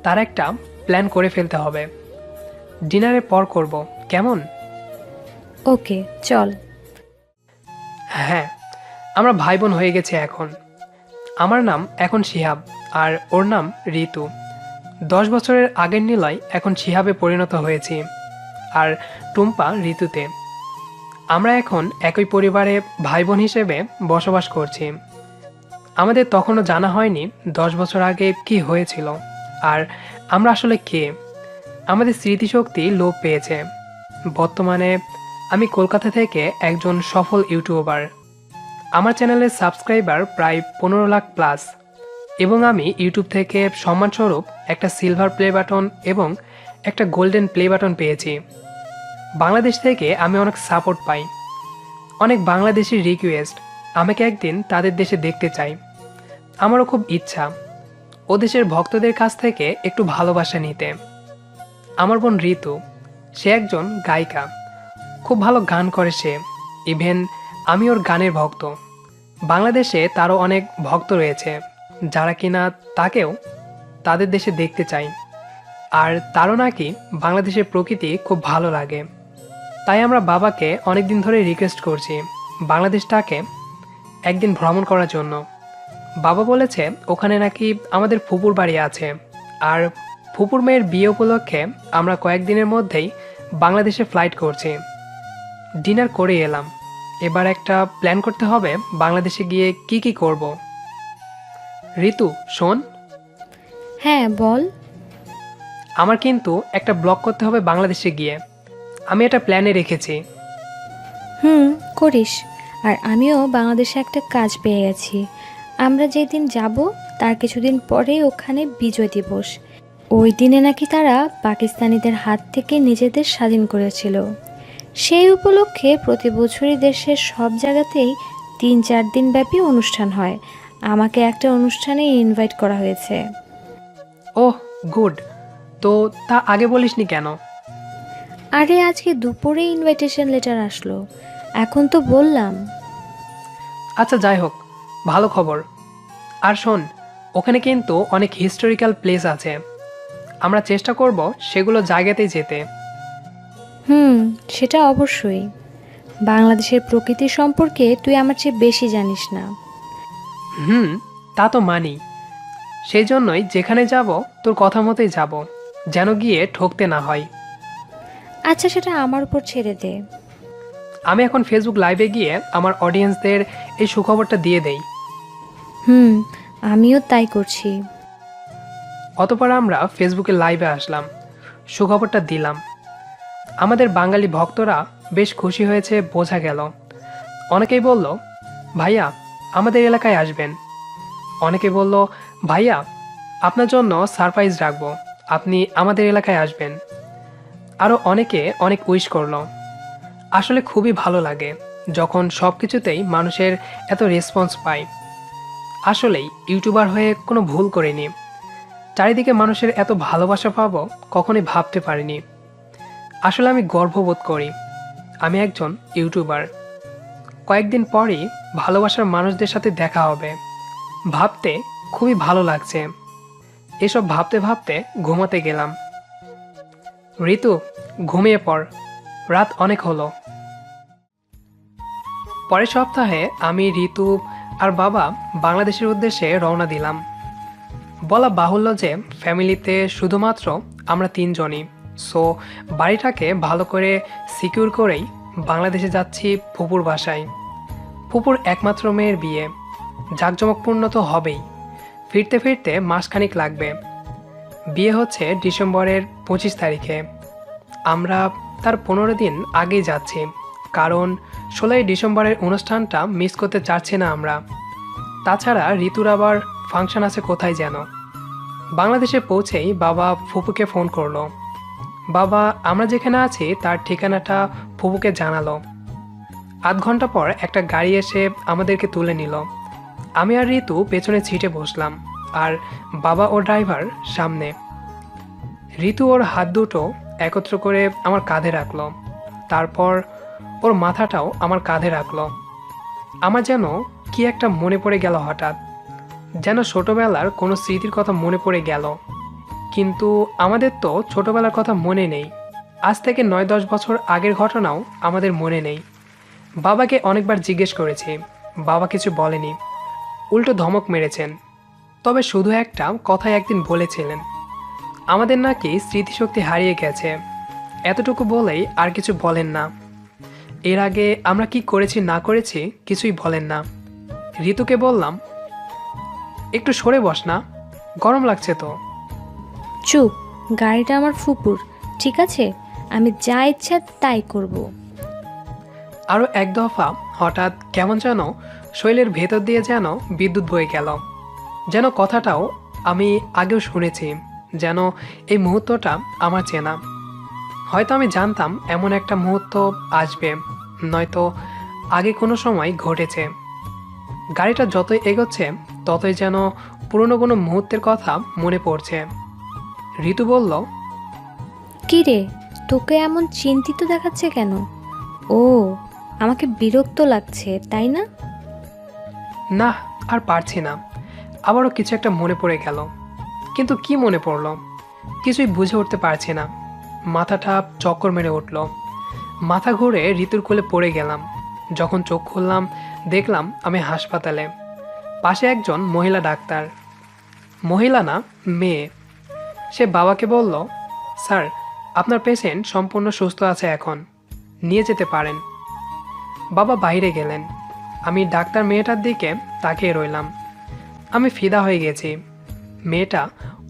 তার একটা প্ল্যান করে ফেলতে হবে। ডিনারের পর করব, কেমন? ওকে চল। হ্যাঁ, আমরা ভাই বোন হয়ে গেছে এখন। আমার নাম এখন শিহাব আর ওর নাম ঋতু। 10 বছরের আগের নীলয় এখন শিহাবে পরিণত হয়েছি, আর টুম্পা ঋতুতে। আমরা এখন একই পরিবারে ভাই বোন হিসেবে বসবাস করছি। আমাদের তখনও জানা হয়নি 10 বছর আগে কি হয়েছিল, আর আমরা আসলে কে। আমাদের স্মৃতিশক্তি লোপ পেয়েছে। বর্তমানে আমি কলকাতা থেকে একজন সফল ইউটিউবার। আমার চ্যানেলের সাবস্ক্রাইবার প্রায় 15 লাখ প্লাস, এবং আমি ইউটিউব থেকে সম্মানস্বরূপ একটা সিলভার প্লে বাটন এবং একটা গোল্ডেন প্লে বাটন পেয়েছি। বাংলাদেশ থেকে আমি অনেক সাপোর্ট পাই। অনেক বাংলাদেশি রিকোয়েস্ট আমাকে একদিন তাদের দেশে দেখতে চাই। আমারও খুব ইচ্ছা ও দেশের ভক্তদের কাছ থেকে একটু ভালোবাসা নিতে। আমার বোন ঋতু, সে একজন গায়িকা, খুব ভালো গান করে সে। ইভেন আমি ওর গানের ভক্ত। বাংলাদেশে তারও অনেক ভক্ত রয়েছে যারা কিনা তাকেও তাদের দেশে দেখতে চাই। আর তারও নাকি বাংলাদেশের প্রকৃতি খুব ভালো লাগে। তাই আমরা বাবাকে অনেক দিন ধরে রিকোয়েস্ট করছি বাংলাদেশটাকে একদিন ভ্রমণ করার জন্য। বাবা বলেছে ওখানে নাকি আমাদের ফুপুর বাড়ি আছে, আর ফুপুর মেয়ের বিয়ে উপলক্ষে আমরা কয়েকদিনের মধ্যেই বাংলাদেশে ফ্লাইট করছি। ডিনার করে এলাম, এবার একটা প্ল্যান করতে হবে বাংলাদেশে গিয়ে কি কি করব। ঋতু শোন, হ্যাঁ বল। আমার কিন্তু একটা ব্লগ করতে হবে বাংলাদেশে গিয়ে। আমি এটা প্ল্যানে রেখেছি। করিস। আর আমিও বাংলাদেশে একটা কাজ পেয়ে গেছি। আমরা যেদিন যাব তার কিছুদিন পরেই ওখানে বিজয় দিবস। ওই দিনে নাকি তারা পাকিস্তানিদের হাত থেকে নিজেদের স্বাধীন করেছিল। সেই উপলক্ষে প্রতি বছরই দেশের সব জায়গাতেই 3-4 দিন ব্যাপী অনুষ্ঠান হয়। আমাকে একটা অনুষ্ঠানে ইনভাইট করা হয়েছে। ওহ গুড, তো তা আগে বলিসনি কেন? আরে আজকে দুপুরে ইনভাইটেশন লেটার আসলো, এখন তো বললাম। আচ্ছা যাই হোক, ভালো খবর। আর শোন, ওখানে কিন্তু অনেক হিস্টোরিক্যাল প্লেস আছে। আমরা চেষ্টা করব সেগুলো জায়গাতেই যেতে। সেটা অবশ্যই। বাংলাদেশের প্রকৃতি সম্পর্কে তুই আমার চেয়ে বেশি জানিস না। তা তো মানি। সেই জন্যই যেখানে যাব তোর কথা মতোই যাব, যেন গিয়ে ঠকতে না হয়। আচ্ছা সেটা আমার উপর ছেড়ে দে। আমি এখন ফেসবুক লাইভে গিয়ে আমার অডিয়েন্সদের এই সুখবরটা দিয়ে দেই। আমিও তাই করছি। অতপর আমরা ফেসবুকে লাইভে আসলাম, সুখবরটা দিলাম। আমাদের বাঙালি ভক্তরা বেশ খুশি হয়েছে বোঝা গেল। অনেকেই বলল, ভাইয়া আমাদের এলাকায় আসবেন। অনেকে বলল, ভাইয়া আপনার জন্য সারপ্রাইজ রাখবো, আপনি আমাদের এলাকায় আসবেন। আরও অনেকে অনেক উইশ করলো। আসলে খুবই ভালো লাগে যখন সব কিছুতেই মানুষের এত রেসপন্স পাই। আসলেই ইউটিউবার হয়ে কোনো ভুল করিনি। চারিদিকে মানুষের এত ভালোবাসা পাবো কখনোই ভাবতে পারিনি। আসলে আমি গর্ববোধ করি আমি একজন ইউটিউবার। কয়েকদিন পরই ভালোবাসার মানুষদের সাথে দেখা হবে, ভাবতে খুবই ভালো লাগছে। এসব ভাবতে ভাবতে ঘুমাতে গেলাম। ঋতু, ঘুমিয়ে পড়, রাত অনেক হলো। পরের সপ্তাহে আমি, ঋতু আর বাবা বাংলাদেশের উদ্দেশ্যে রওনা দিলাম। বলা বাহুল্য যে ফ্যামিলিতে শুধুমাত্র আমরা 3 জনই, সো বাড়িটাকে ভালো করে সিকিউর করেই বাংলাদেশে যাচ্ছি ফুপুর বাসায়। ফুপুর একমাত্র মেয়ের বিয়ে, জাঁকজমকপূর্ণ তো হবেই। ফিরতে ফিরতে মাসখানিক লাগবে। বিয়ে হচ্ছে ডিসেম্বরের 25 তারিখে। আমরা তার 15 দিন আগেই যাচ্ছি, কারণ 16ই ডিসেম্বরের অনুষ্ঠানটা মিস করতে চাচ্ছি না আমরা। তাছাড়া ঋতুর আবার ফাংশন আছে কোথায় যেন। বাংলাদেশে পৌঁছেই বাবা ফুপুকে ফোন করলো। বাবা আমরা যেখানে আছি তার ঠিকানাটা ফুপুকে জানালো। আধ ঘন্টা পর একটা গাড়ি এসে আমাদেরকে তুলে নিল। আমি আর ঋতু পেছনে সিটে বসলাম, আর বাবা ও ড্রাইভার সামনে। ঋতু ওর হাত দুটো একত্র করে আমার কাঁধে রাখলো, তারপর ওর মাথাটাও আমার কাঁধে রাখলো। আমার যেন কি একটা মনে পড়ে গেল হঠাৎ, যেন ছোটবেলার কোনো স্মৃতির কথা মনে পড়ে গেল। কিন্তু আমাদের তো ছোটবেলার কথা মনে নেই। আজ থেকে 9-10 বছর আগের ঘটনাও আমাদের মনে নেই। বাবাকে অনেকবার জিজ্ঞেস করেছি, বাবা কিছু বলেনি, উল্টো ধমক মেরেছেন। তবে শুধু একটা কথাই একদিন বলেছিলেন, আমাদের নাকি স্মৃতিশক্তি হারিয়ে গেছে, এতটুকু বলেই আর কিছু বলেন না। এর আগে আমরা কি করেছি না করেছি কিছুই বলেন না। ঋতুকে বললাম, একটু সরে বস না, গরম লাগছে তো। চুপ, গাড়িটা আমার ফুপুর, ঠিক আছে? আমি যা ইচ্ছা তাই করব। আরও এক দফা হঠাৎ কেমন যেন শৈলের ভেতর দিয়ে যেন বিদ্যুৎ বয়ে গেল। যেন কথাটাও আমি আগেও শুনেছি, যেন এই মুহূর্তটা আমার চেনা। হয়তো আমি জানতাম এমন একটা মুহূর্ত আসবে, নয়তো আগে কোনো সময় ঘটেছে। গাড়িটা যতই এগোচ্ছে ততই যেন পুরনো কোনো মুহূর্তের কথা মনে পড়ছে। ঋতু বলল, কি রে, তোকে এমন চিন্তিত দেখাচ্ছে কেন? ও, আমাকে বিরক্ত লাগছে তাই না? না, আর পারছি না। আবারও কিছু একটা মনে পড়ে গেল, কিন্তু কি মনে পড়ল কিছুই বুঝে উঠতে পারছি না। মাথাটা চক্কর মেরে উঠল, মাথা ঘুরে ঋতুর কোলে পড়ে গেলাম। যখন চোখ খুললাম দেখলাম আমি হাসপাতালে, পাশে একজন মহিলা ডাক্তার। মহিলা না, মেয়ে। সে বাবাকে বলল, স্যার আপনার পেশেন্ট সম্পূর্ণ সুস্থ আছে, এখন নিয়ে যেতে পারেন। বাবা বাইরে গেলেন। আমি ডাক্তার মেয়েটার দিকে তাকিয়ে রইলাম। আমি ফিদা হয়ে গেছি। মেয়েটা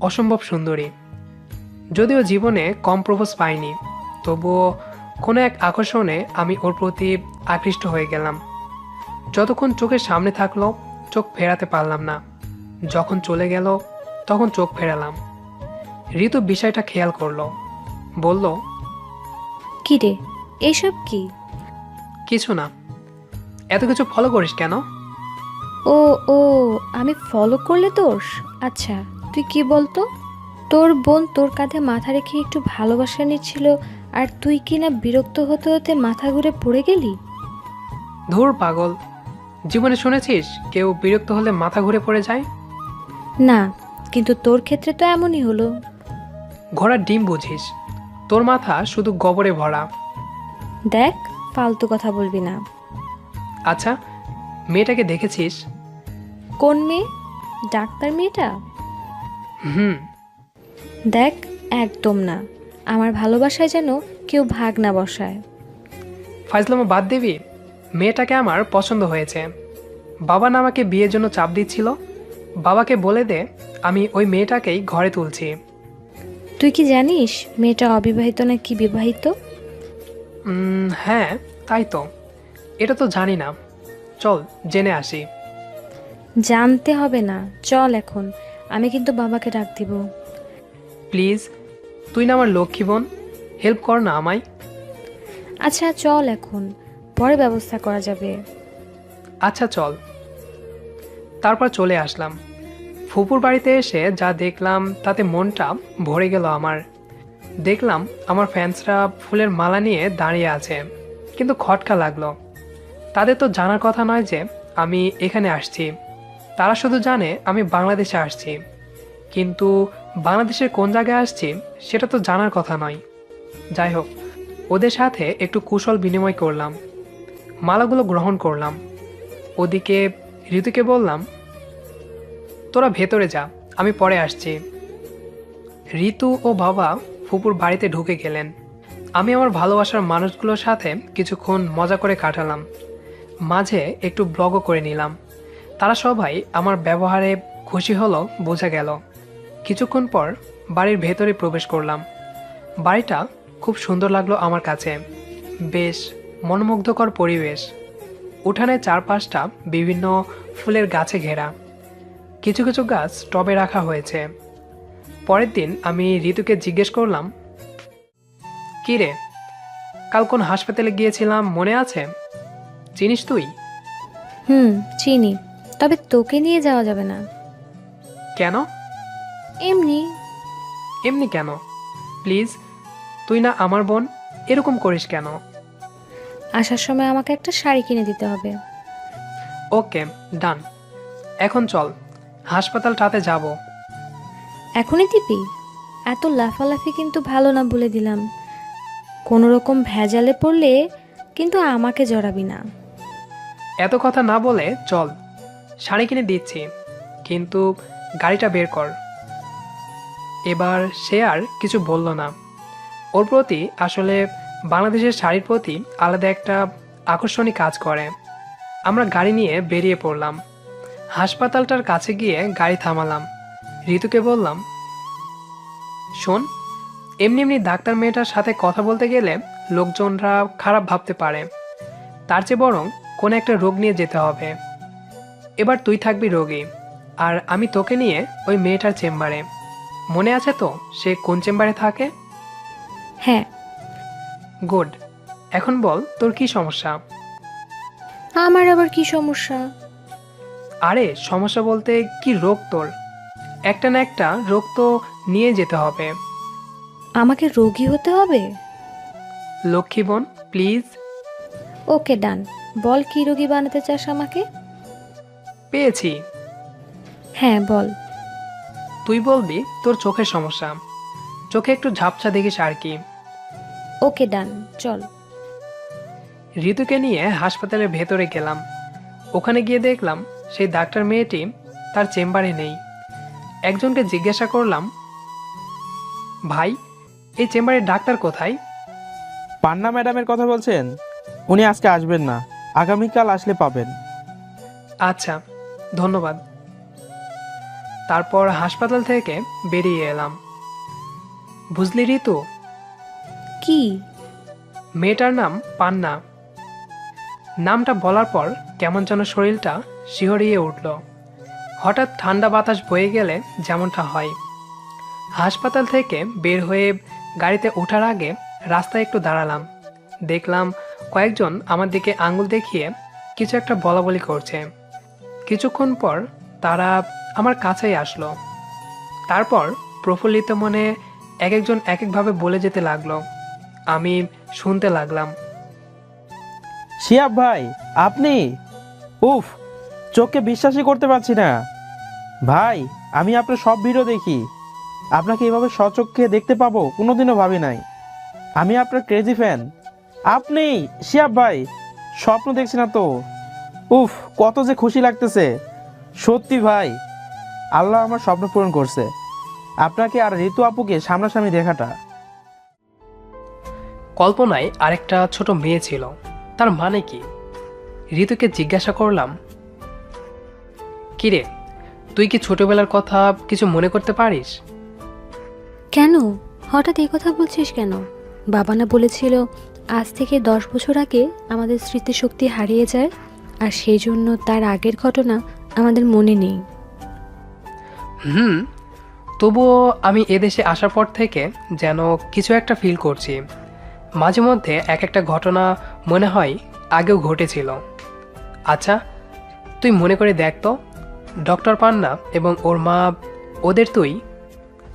অসম্ভব সুন্দরী। যদিও জীবনে কম প্রপোজ পাইনি, তবুও কোনো এক আকর্ষণে আমি ওর প্রতি আকৃষ্ট হয়ে গেলাম। যতক্ষণ চোখের সামনে থাকলো চোখ ফেরাতে পারলাম না, যখন চলে গেল তখন চোখ ফেরালাম। ঋতু বিষয়টা খেয়াল করলো, বলল, কি রে, এসব কি? কিছু না। এত কিছু ফলো করিস কেন? ও ও, আমি ফলো করলে দোষ? আচ্ছা, তুই কি বলতো, তোর বোন তোর কাঁধে মাথা রেখে একটু ভালোবাসা নিচ্ছিল, আর তুই কি না বিরক্ত হতে হতে মাথা ঘুরে পড়ে গেলি? ধুর পাগল, জীবনে শুনেছিস কেউ বিরক্ত হলে মাথা ঘুরে পড়ে যায়? না, কিন্তু তোর ক্ষেত্রে তো এমনই হলো। ঘোড়ার ডিম বুঝিস, তোর মাথা শুধু গোবরে ভরা। দেখ, ফালতু কথা বলবি না। আচ্ছা, মেয়েটাকে দেখেছিস? কোন মেয়ে? ডাক্তার মেয়েটা? হুম। দেখ, একদম না। আমার ভালোবাসায় যেন কেউ ভাগ না বসায়। ফাইজলামো বাদ দিবি। মেয়েটাকে আমার পছন্দ হয়েছে। বাবা না আমাকে বিয়ের জন্য চাপ দিচ্ছিল, বাবাকে বলে দে আমি ওই মেয়েটাকেই ঘরে তুলছি। তুই কি জানিস মেয়েটা অবিবাহিত নাকি বিবাহিত? হ্যাঁ, তাই তো। এটা তো জানি না। চল জেনে আসি। জানতে হবে না, চল এখন। আমি কিন্তু বাবাকে ডাক দিব। প্লিজ, তুই না আমার লক্ষ্মী বোন, হেল্প কর না আমায়। আচ্ছা চল এখন, পরে ব্যবস্থা করা যাবে। আচ্ছা চল। তারপর চলে আসলাম। ফুপুর বাড়িতে এসে যা দেখলাম তাতে মনটা ভরে গেল আমার। দেখলাম আমার ফ্যান্সরা ফুলের মালা নিয়ে দাঁড়িয়ে আছে, কিন্তু খটকা লাগলো। তাদের তো জানার কথা নয় যে আমি এখানে আসছি। তারা শুধু জানে আমি বাংলাদেশে আসছি, কিন্তু বাংলাদেশের কোন জায়গায় আসছি সেটা তো জানার কথা নয়। যাই হোক, ওদের সাথে একটু কুশল বিনিময় করলাম, মালাগুলো গ্রহণ করলাম। ওদিকে ঋতুকে বললাম, তোরা ভেতরে যা, আমি পরে আসছি। ঋতু ও বাবা ফুপুর বাড়িতে ঢুকে গেলেন। আমি আমার ভালোবাসার মানুষগুলোর সাথে কিছুক্ষণ মজা করে কাটালাম, মাঝে একটু ব্লগও করে নিলাম। তারা সবাই আমার ব্যবহারে খুশি হলো বোঝা গেল। কিছুক্ষণ পর বাড়ির ভেতরে প্রবেশ করলাম। বাড়িটা খুব সুন্দর লাগলো আমার কাছে, বেশ মনোমুগ্ধকর পরিবেশ। উঠানে চারপাশটা বিভিন্ন ফুলের গাছে ঘেরা, কিছু কিছু গাছ টবে রাখা হয়েছে। পরের দিন আমি ঋতুকে জিজ্ঞেস করলাম, কী রে, কাল কোন হাসপাতালে গিয়েছিলাম মনে আছে? চিনিস তুই? চিনি, তবে তোকে নিয়ে যাওয়া যাবে না। কেন? এমনি। এমনি কেন? প্লিজ, তুই না আমার বোন, এরকম করিস কেন? আসার সময় আমাকে একটা শাড়ি কিনে দিতে হবে। ওকে, ডান। এখন চল, হাসপাতালটাতে যাব। এখনই দিবি? এত লাফালাফি কিন্তু ভালো না, বলে দিলাম। কোনো রকম ভেজালে পড়লে কিন্তু আমাকে জড়াবি না। এত কথা না বলে চল, শাড়ি কিনে দিচ্ছি, কিন্তু গাড়িটা বের কর। এবার সে আর কিছু বলল না। ওর প্রতি আসলে বাংলাদেশের শাড়ির প্রতি আলাদা একটা আকর্ষণই কাজ করে। আমরা গাড়ি নিয়ে বেরিয়ে পড়লাম। হাসপাতালটার কাছে গিয়ে গাড়ি থামালাম। ঋতুকে বললাম, শোন, এমনি এমনি ডাক্তার মেয়েটার সাথে কথা বলতে গেলে লোকজনরা খারাপ ভাবতে পারে। তার চেয়ে বরং কোনো একটা রোগ নিয়ে যেতে হবে। এবার তুই থাকবি রোগী, আর আমি তোকে নিয়ে ওই মেয়েটার চেম্বারে। মনে আছে তো সে কোন চেম্বারে থাকে? হ্যাঁ। গুড। এখন বল তোর কি সমস্যা? আমার আবার কি সমস্যা? আরে সমস্যা বলতে কি রোগ তোর? একটা না একটা রোগ তো নিয়ে যেতে হবে। আমাকে রোগী হতে হবে? লক্ষ্মী বোন, প্লিজ। ওকে ডান, বল কি রোগী বানাতে চাস আমাকে? পেয়েছি। হ্যাঁ বল। তুই বলবি তোর চোখের সমস্যা, চোখে একটু ঝাপসা দেখিস আর কি। ওকে ডান, চল। ঋতুকে নিয়ে হাসপাতালের ভেতরে গেলাম। ওখানে গিয়ে দেখলাম সেই ডাক্তার মেয়েটি তার চেম্বারে নেই। একজনকে জিজ্ঞাসা করলাম, ভাই, এই চেম্বারের ডাক্তার কোথায়? পান্না ম্যাডামের কথা বলছেন? উনি আজকে আসবেন না, আগামীকাল আসলে পাবেন। আচ্ছা, ধন্যবাদ। তারপর হাসপাতাল থেকে বেরিয়ে এলাম। বুঝলি ঋতু, কি? মেয়েটার নাম পান্না। নামটা বলার পর কেমন যেন শরীরটা শিহরিয়ে উঠল। হঠাৎ ঠান্ডা বাতাস বয়ে গেলে যেমনটা হয়। হাসপাতাল থেকে বের হয়ে গাড়িতে ওঠার আগে রাস্তায় একটু দাঁড়ালাম। দেখলাম কয়েকজন আমার দিকে আঙুল দেখিয়ে কিছু একটা বলাবলি করছে। কিছুক্ষণ পর তারা আমার কাছেই আসলো। তারপর প্রফুল্লিত মনে এক একজন এক একভাবে বলে যেতে লাগলো। আমি শুনতে লাগলাম। শিয়াব ভাই, আপনি? উফ, চোখকে বিশ্বাসই করতে পারছি না। ভাই, আমি আপনার সব ভিডিও দেখি, আপনাকে এভাবে সচক্ষে দেখতে পাবো কোনোদিনও ভাবি নাই। আমি আপনার ক্রেজি ফ্যান। আপনি শিয়াব ভাই, স্বপ্ন দেখছি না তো। উফ, কত যে খুশি লাগতেছে। সত্যি ভাই, আল্লাহ আমার স্বপ্ন পূরণ করছে, আপনাকে আর ঋতু আপুকে সামনাসামনি দেখাটা। কল্পনায় আরেকটা ছোট মেয়ে ছিল, তার মানে কি? ঋতুকে জিজ্ঞাসা করলাম, কিরে, তুই কি ছোটবেলার কথা কিছু মনে করতে পারিস? কেন হঠাৎ এই কথা বলছিস কেন? বাবা না বলেছিল আজ থেকে 10 বছর আগে আমাদের স্মৃতিশক্তি হারিয়ে যায়, আর সেই জন্য তার আগের ঘটনা আমাদের মনে নেই। তবুও আমি এদেশে আসার পর থেকে যেন কিছু একটা ফিল করছি। মাঝে মধ্যে এক একটা ঘটনা মনে হয় আগেও ঘটেছিল। আচ্ছা, তুই মনে করে দেখ তো, ডক্টর পান্না এবং ওর মা, ওদের তুই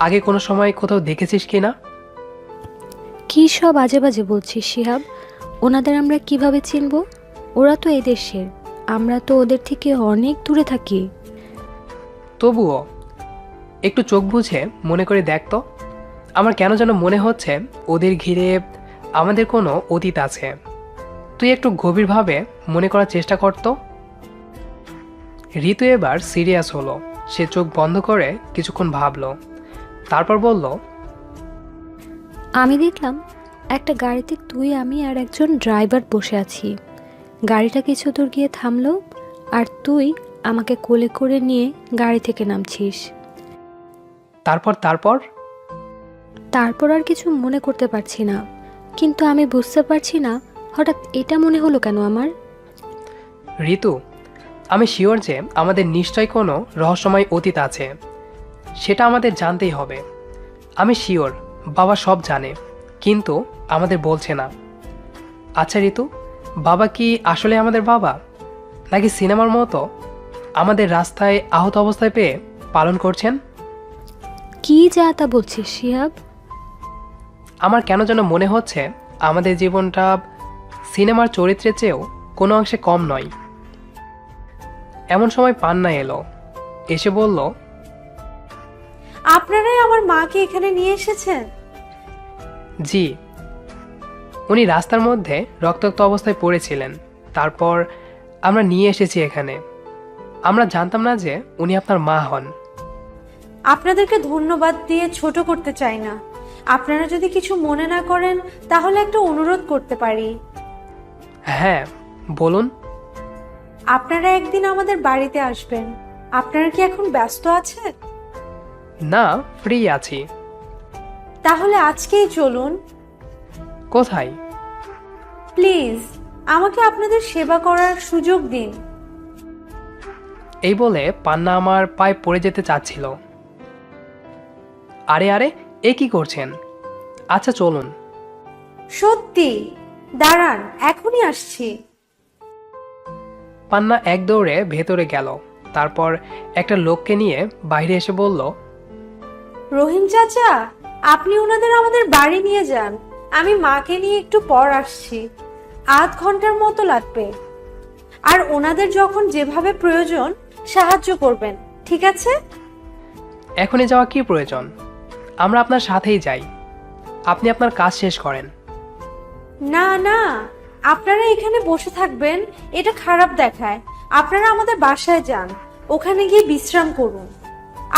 আগে কোনো সময় কোথাও দেখেছিস কি না? কী সব আজে বাজে বলছিস শিহাব? ওনাদের আমরা কিভাবে চিনব? ওরা তো এই দেশের, আমরা তো ওদের থেকে অনেক দূরে থাকি। তবুও একটু চোখ বুঝে মনে করে দেখ তো। আমার কেন যেন মনে হচ্ছে ওদের ঘিরে আমাদের কোনো অতীত আছে। তুই একটু গভীরভাবে মনে করার চেষ্টা কর তো। ঋতু এবার সিরিয়াস হলো। সে চোখ বন্ধ করে কিছুক্ষণ ভাবলো, তারপর বলল, আমি দেখলাম একটা গাড়িতে তুই, আমি আর একজন ড্রাইভার বসে আছি। গাড়িটা কিছু দূর গিয়ে থামলো, আর তুই আমাকে কোলে করে নিয়ে গাড়ি থেকে নামছিস। তারপর তারপর তারপর আর কিছু মনে করতে পারছি না, কিন্তু আমি বুঝতে পারছি না হঠাৎ এটা মনে হলো কেন আমার। ঋতু, আমি শিওর যে আমাদের নিশ্চয় কোনো রহস্যময় অতীত আছে। সেটা আমাদের জানতেই হবে। আমি শিওর বাবা সব জানে, কিন্তু আমাদের বলছে না। আচ্ছা ঋতু, বাবা কি আসলে আমাদের বাবা, নাকি সিনেমার মতো আমাদের রাস্তায় আহত অবস্থায় পেয়ে পালন করছেন? কি যা তা বলছিস শিহাব? আমার কেন যেন মনে হচ্ছে আমাদের জীবনটা সিনেমার চরিত্রের চেয়েও কোনো অংশে কম নয়। এমন সময় পান্না এলো, এসে বলল, আপনারাই আমার মাকে এখানে নিয়ে এসেছেন? জি। উনি রাস্তার মধ্যে রক্তাক্ত অবস্থায় পড়েছিলেন, তারপর আমরা নিয়ে এসেছি এখানে। আমরা জানতাম না যে উনি আপনার মা হন। আপনাদেরকে ধন্যবাদ দিয়ে ছোট করতে চাই না। আপনারা যদি কিছু মনে না করেন তাহলে একটা অনুরোধ করতে পারি। হ্যাঁ, বলুন। আপনারা একদিন আমাদের বাড়িতে আসবেন। আপনারা কি এখন ব্যস্ত আছেন? না, ফ্রি আছি। তাহলে আজকেই চলুন। কোথায়? প্লিজ আমাকে আপনাদের সেবা করার সুযোগ দিন। এই বলে পান্না আমার পায়ে পড়ে যেতে চাচ্ছিল। আরে আরে, এ কি করছেন? আচ্ছা চলুন। সত্যি? দাঁড়ান, এখনই আসছি। পান্না এক দৌড়ে ভেতরে গেল, তারপর একটা লোককে নিয়ে বাইরে এসে বলল, রহিম চাচা, আপনি ওনাদের আমাদের বাড়ি নিয়ে যান। আমি মাকে নিয়ে একটু পর আসছি। আধ ঘন্টার মতো লাগবে। আর ওনাদের যখন যেভাবে প্রয়োজন সাহায্য করবেন, ঠিক আছে? এখনই যাওয়া কি প্রয়োজন? আমরা আপনার সাথেই যাই। আপনি আপনার কাজ শেষ করেন। না না, আপনারা এখানে বসে থাকবেন এটা খারাপ দেখায়। আপনারা আমাদের বাসায় যান, ওখানে গিয়ে বিশ্রাম করুন।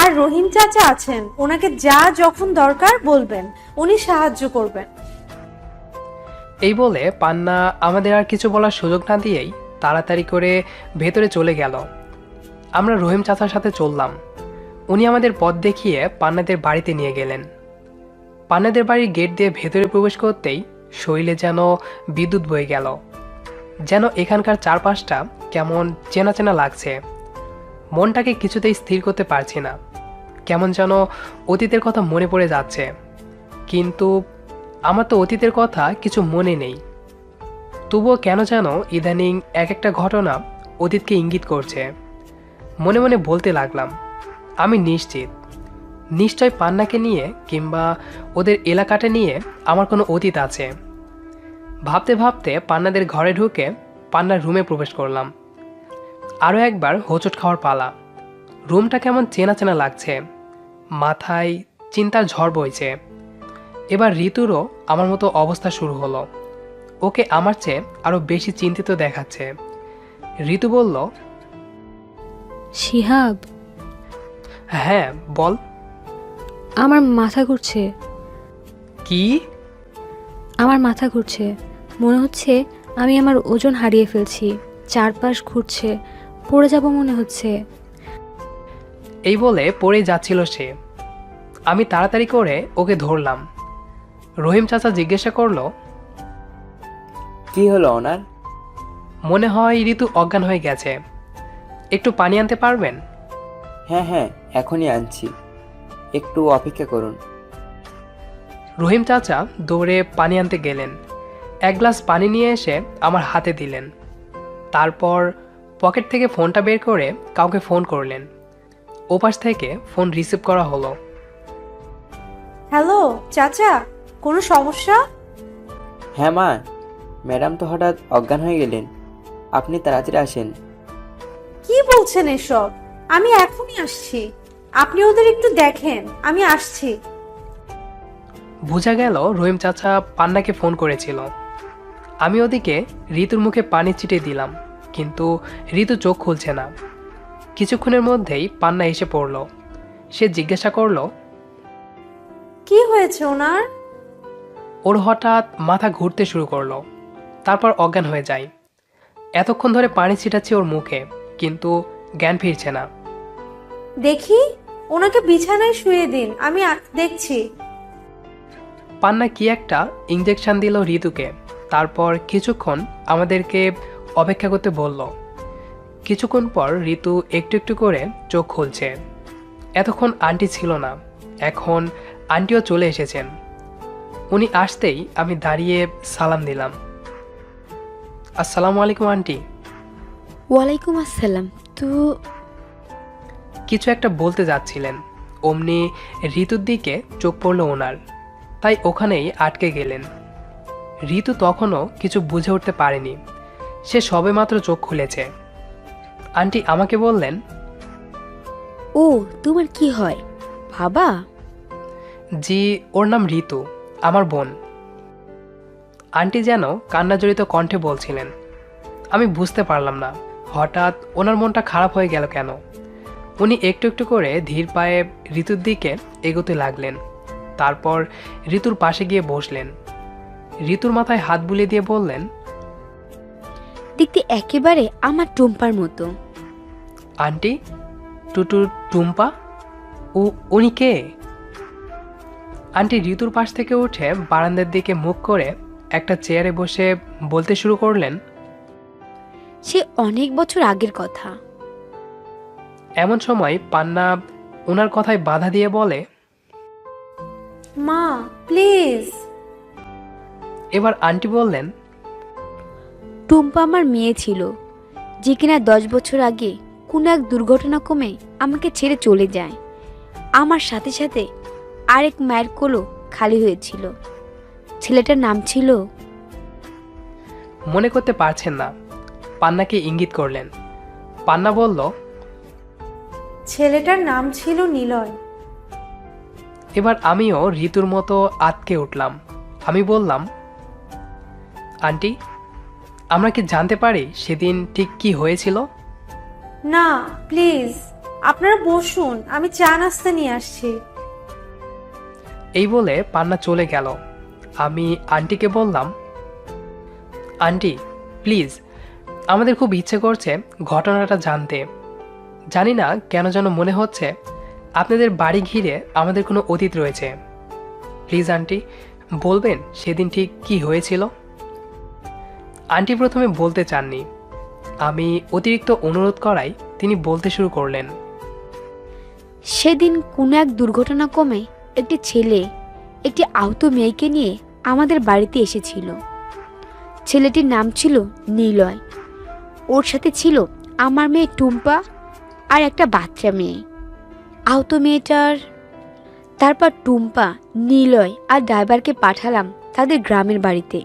আর রহিম চাচা আছেন, ওনাকে যা যখন দরকার বলবেন, উনি সাহায্য করবেন। এই বলে পান্না আমাদের আর কিছু বলার সুযোগ না দিয়েই তাড়াতাড়ি করে ভেতরে চলে গেল। আমরা রহিম চাচার সাথে চললাম। উনি আমাদের পথ দেখিয়ে পান্নাদের বাড়িতে নিয়ে গেলেন। পান্নাদের বাড়ির গেট দিয়ে ভেতরে প্রবেশ করতেই শরীরে যেন বিদ্যুৎ বয়ে গেল। যেন এখানকার চারপাশটা কেমন চেনা চেনা লাগছে। মনটাকে কিছুতেই স্থির করতে পারছি না। কেমন যেন অতীতের কথা মনে পড়ে যাচ্ছে, কিন্তু আমার তো অতীতের কথা কিছু মনে নেই। তবুও কেন যেন ইদানিং এক একটা ঘটনা অতীতকে ইঙ্গিত করছে। মনে মনে বলতে লাগলাম, আমি নিশ্চয় পান্নাকে নিয়ে কিংবা ওদের এলাকাটা নিয়ে আমার কোনো অতীত আছে। ভাবতে ভাবতে পান্নাদের ঘরে ঢুকে পান্নার রুমে প্রবেশ করলাম। আরও একবার হোঁচট খাওয়ার পালা। রুমটা কেমন চেনা চেনা লাগছে। মাথায় চিন্তার ঝড় বইছে। এবার ঋতুরও আমার মতো অবস্থা শুরু হলো। ওকে আমার চেয়ে আরও বেশি চিন্তিত দেখাচ্ছে। ঋতু বলল, শিহাব, হ্যাঁ বল। আমার মাথা ঘুরছে। কি? আমার মাথা ঘুরছে, মনে হচ্ছে আমি আমার ওজন হারিয়ে ফেলছি। চারপাশ ঘুরছে, পড়ে যাব মনে হচ্ছে। এই বলে পড়ে যাচ্ছিল সে। আমি তাড়াতাড়ি করে ওকে ধরলাম। রহিম চাচা জিজ্ঞাসা করলো, কি হলো ওনার? মনে হয় ঋতু অজ্ঞান হয়ে গেছে, একটু পানি আনতে পারবেন? হ্যাঁ হ্যাঁ, এখনই আনছি, একটু অপেক্ষা করুন। রহিম চাচা দৌড়ে পানি আনতে গেলেন। এক গ্লাস পানি নিয়ে এসে আমার হাতে দিলেন। তারপর পকেট থেকে ফোনটা বের করে কাউকে ফোন করলেন। ওপাশ থেকে ফোন রিসিভ করা হলো। হ্যালো চাচা, কোনো সমস্যা? হ্যাঁ মা, ম্যাডাম তো হঠাৎ অজ্ঞান হয়ে গেলেন, আপনি তাড়াতাড়ি আসেন। কি বলছেন এসব? আমি এখনই আসছি, আপনি ওদের একটু দেখেন, আমি আসছি। বোঝা গেল রহিম চাচা পান্নাকে ফোন করেছিল। আমি ওদিকে ঋতুর মুখে পানি ছিটিয়ে দিলাম, কিন্তু ঋতু চোখ খুলছে না। কিছুক্ষণের মধ্যেই পান্না এসে পড়ল। সে জিজ্ঞাসা করলো, কি হয়েছে ওনার? ওর হঠাৎ মাথা ঘুরতে শুরু করলো, তারপর অজ্ঞান হয়ে যায়। এতক্ষণ ধরে পানি ছিটাচ্ছি ওর মুখে, কিন্তু জ্ঞান ফিরছে না। দেখি, ওনাকে বিছানায় শুয়ে দিন, আমি দেখছি। পান্না কি একটা ইঞ্জেকশন দিল ঋতুকে। তারপর কিছুক্ষণ আমাদেরকে অপেক্ষা করতে বলল। কিছুক্ষণ পর ঋতু একটু একটু করে চোখ খুলছে। এতক্ষণ আন্টি ছিল না, এখন আন্টিও চলে এসেছেন। উনি আসতেই আমি দাঁড়িয়ে সালাম দিলাম। আসসালামু আলাইকুম আন্টি। ওয়ালাইকুম আসসালাম। তো কিছু একটা বলতে যাচ্ছিলেন, অমনি ঋতুর দিকে চোখ পড়ল ওনার, তাই ওখানেই আটকে গেলেন। ঋতু তখনও কিছু বুঝে উঠতে পারেনি, সে সবেমাত্র চোখ খুলেছে। আন্টি আমাকে বললেন, ও তোমার কি হয় বাবা? জি, ওর নাম ঋতু, আমার বোন। আন্টি যেন কান্নাজড়িত কণ্ঠে বলছিলেন। আমি বুঝতে পারলাম না হঠাৎ ওনার মনটা খারাপ হয়ে গেল কেন। উনি একটু একটু করে ধীর পায়ে ঋতুর দিকে এগোতে লাগলেন। তারপর ঋতুর পাশে গিয়ে বসলেন। ঋতুর মাথায় হাত বুলিয়ে দিয়ে বললেন, দেখতে একেবারে আমার টুম্পার মতো। আন্টি, টুটুর টুম্পা? উনি কে? আন্টি ঋতুর পাশ থেকে উঠে বারান্দার দিকে মুখ করে একটা চেয়ারে বসে বলতে শুরু করলেন, সে অনেক বছর আগের কথা। এমন সময় পান্না ওনার কথায় বাধা দিয়ে বলে, মা প্লিজ। এবার আন্টি বললেন, টুম্পা আমার মেয়ে ছিল, যে কিনা 10 বছর আগে কোনো এক দুর্ঘটনাক্রমে আমাকে ছেড়ে চলে যায়। আমার সাথে সাথে আরেক মায়ের কোলও খালি হয়েছিল। ছেলেটার নাম ছিল। মনে করতে পারছেন না। পান্নাকে ইঙ্গিত করলেন। পান্না বলল, ছেলেটার নাম ছিল নিলয়। এবার আমিও ঋতুর মতো আটকে উঠলাম। আমি বললাম, আন্টি, আমরা কি জানতে পারি সেদিন ঠিক কি হয়েছিল? না প্লিজ, আপনারা বসুন, আমি চা নাস্তা নিয়ে আসছি। এই বলে পান্না চলে গেল। আমি আন্টিকে বললাম, আন্টি প্লিজ, আমাদের খুব ইচ্ছে করছে ঘটনাটা জানতে। জানি না কেন যেন মনে হচ্ছে আপনাদের বাড়ি ঘিরে আমাদের কোনো অতীত রয়েছে। প্লিজ আন্টি, বলবেন সেদিন ঠিক কি হয়েছিল? আন্টি প্রথমে বলতে চাননি। আমি অতিরিক্ত অনুরোধ করায় তিনি বলতে শুরু করলেন। সেদিন কোনো এক দুর্ঘটনাক্রমে একটি ছেলে একটি আহত মেয়েকে নিয়ে আমাদের বাড়িতে এসেছিল। ছেলেটির নাম ছিল নিলয়। ওর সাথে ছিল আমার মেয়ে টুম্পা আর একটা বাচ্চা মেয়ে। আহত মেয়েটার। তারপর টুম্পা, নিলয় আর ড্রাইভারকে পাঠালাম তাদের গ্রামের বাড়িতে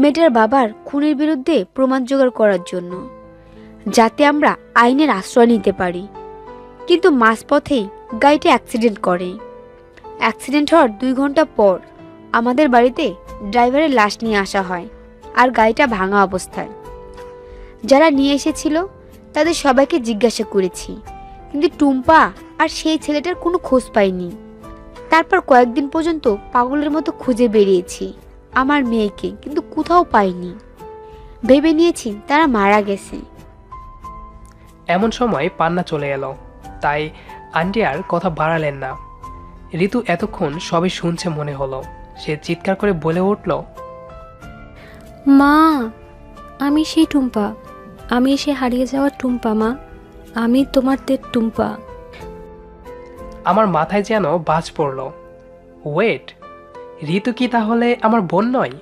মেয়েটার বাবার খুনের বিরুদ্ধে প্রমাণ জোগাড় করার জন্য, যাতে আমরা আইনের আশ্রয় নিতে পারি। কিন্তু মাঝপথেই গাড়িটা অ্যাক্সিডেন্ট করে। অ্যাক্সিডেন্ট হওয়ার 2 ঘন্টা পর আমাদের বাড়িতে ড্রাইভারের লাশ নিয়ে আসা হয়, আর গাড়িটা ভাঙা অবস্থায়। যারা নিয়ে এসেছিল তাদের সবাইকে জিজ্ঞাসা করেছি, কিন্তু টুম্পা আর সেই ছেলেটার কোনো খোঁজ পাইনি। তারপর কয়েকদিন পর্যন্ত পাগলের মতো খুঁজে বেরিয়েছি আমার মেয়েকে, কিন্তু কোথাও পাইনি। ভেবে নিয়েছি তারা মারা গেছে। এমন সময় পান্না চলে এলো, তাই আন্টি আর কথা বাড়ালেন না। ঋতু এতক্ষণ সবই শুনছে মনে হলো। সে চিৎকার করে বলে উঠল, মা, আমি সেই টুম্পা, আমি সে হারিয়ে যাওয়া টুম্পা। মা, আমি তোমার টুম্পা। আমার মাথায় যেন বাজ পড়ল। ওয়েট, ঋতু কি তাহলে আমার বোন নয়?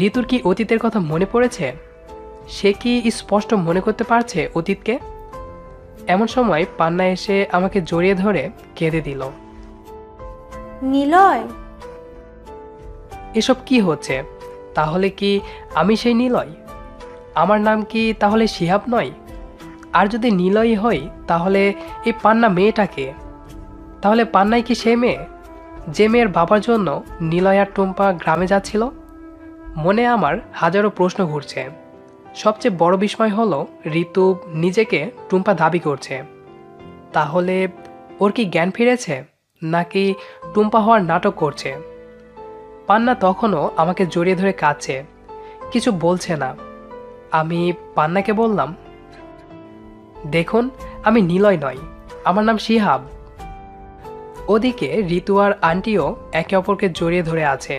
ঋতুর কি অতীতের কথা মনে পড়েছে? সে কি স্পষ্ট মনে করতে পারছে অতীতকে? এমন সময় পান্না এসে আমাকে জড়িয়ে ধরে কেঁদে দিল। নিলয়, এসব কি হচ্ছে? তাহলে কি আমি সেই নিলয়? আমার নাম কি তাহলে শিহাব নয়? আর যদি নিলয় হই তাহলে এই পান্না মেয়েটাকে, তাহলে পান্নাই কি সে মেয়ে যে মেয়ের বাবার জন্য নিলয় আর টুম্পা গ্রামে যাচ্ছিল? মনে আমার হাজারো প্রশ্ন ঘুরছে। সবচেয়ে বড় বিস্ময় হলো ঋতু নিজেকে টুম্পা দাবি করছে। তাহলে ওর কি জ্ঞান ফিরেছে, নাকি টুম্পা হওয়ার নাটক করছে? পান্না তখনও আমাকে জড়িয়ে ধরে কাঁদছে, কিছু বলছে না। আমি পান্নাকে বললাম, দেখুন, আমি নিলয় নই, আমার নাম শিহাব। ওদিকে ঋতু আর আন্টিও একে অপরকে জড়িয়ে ধরে আছে।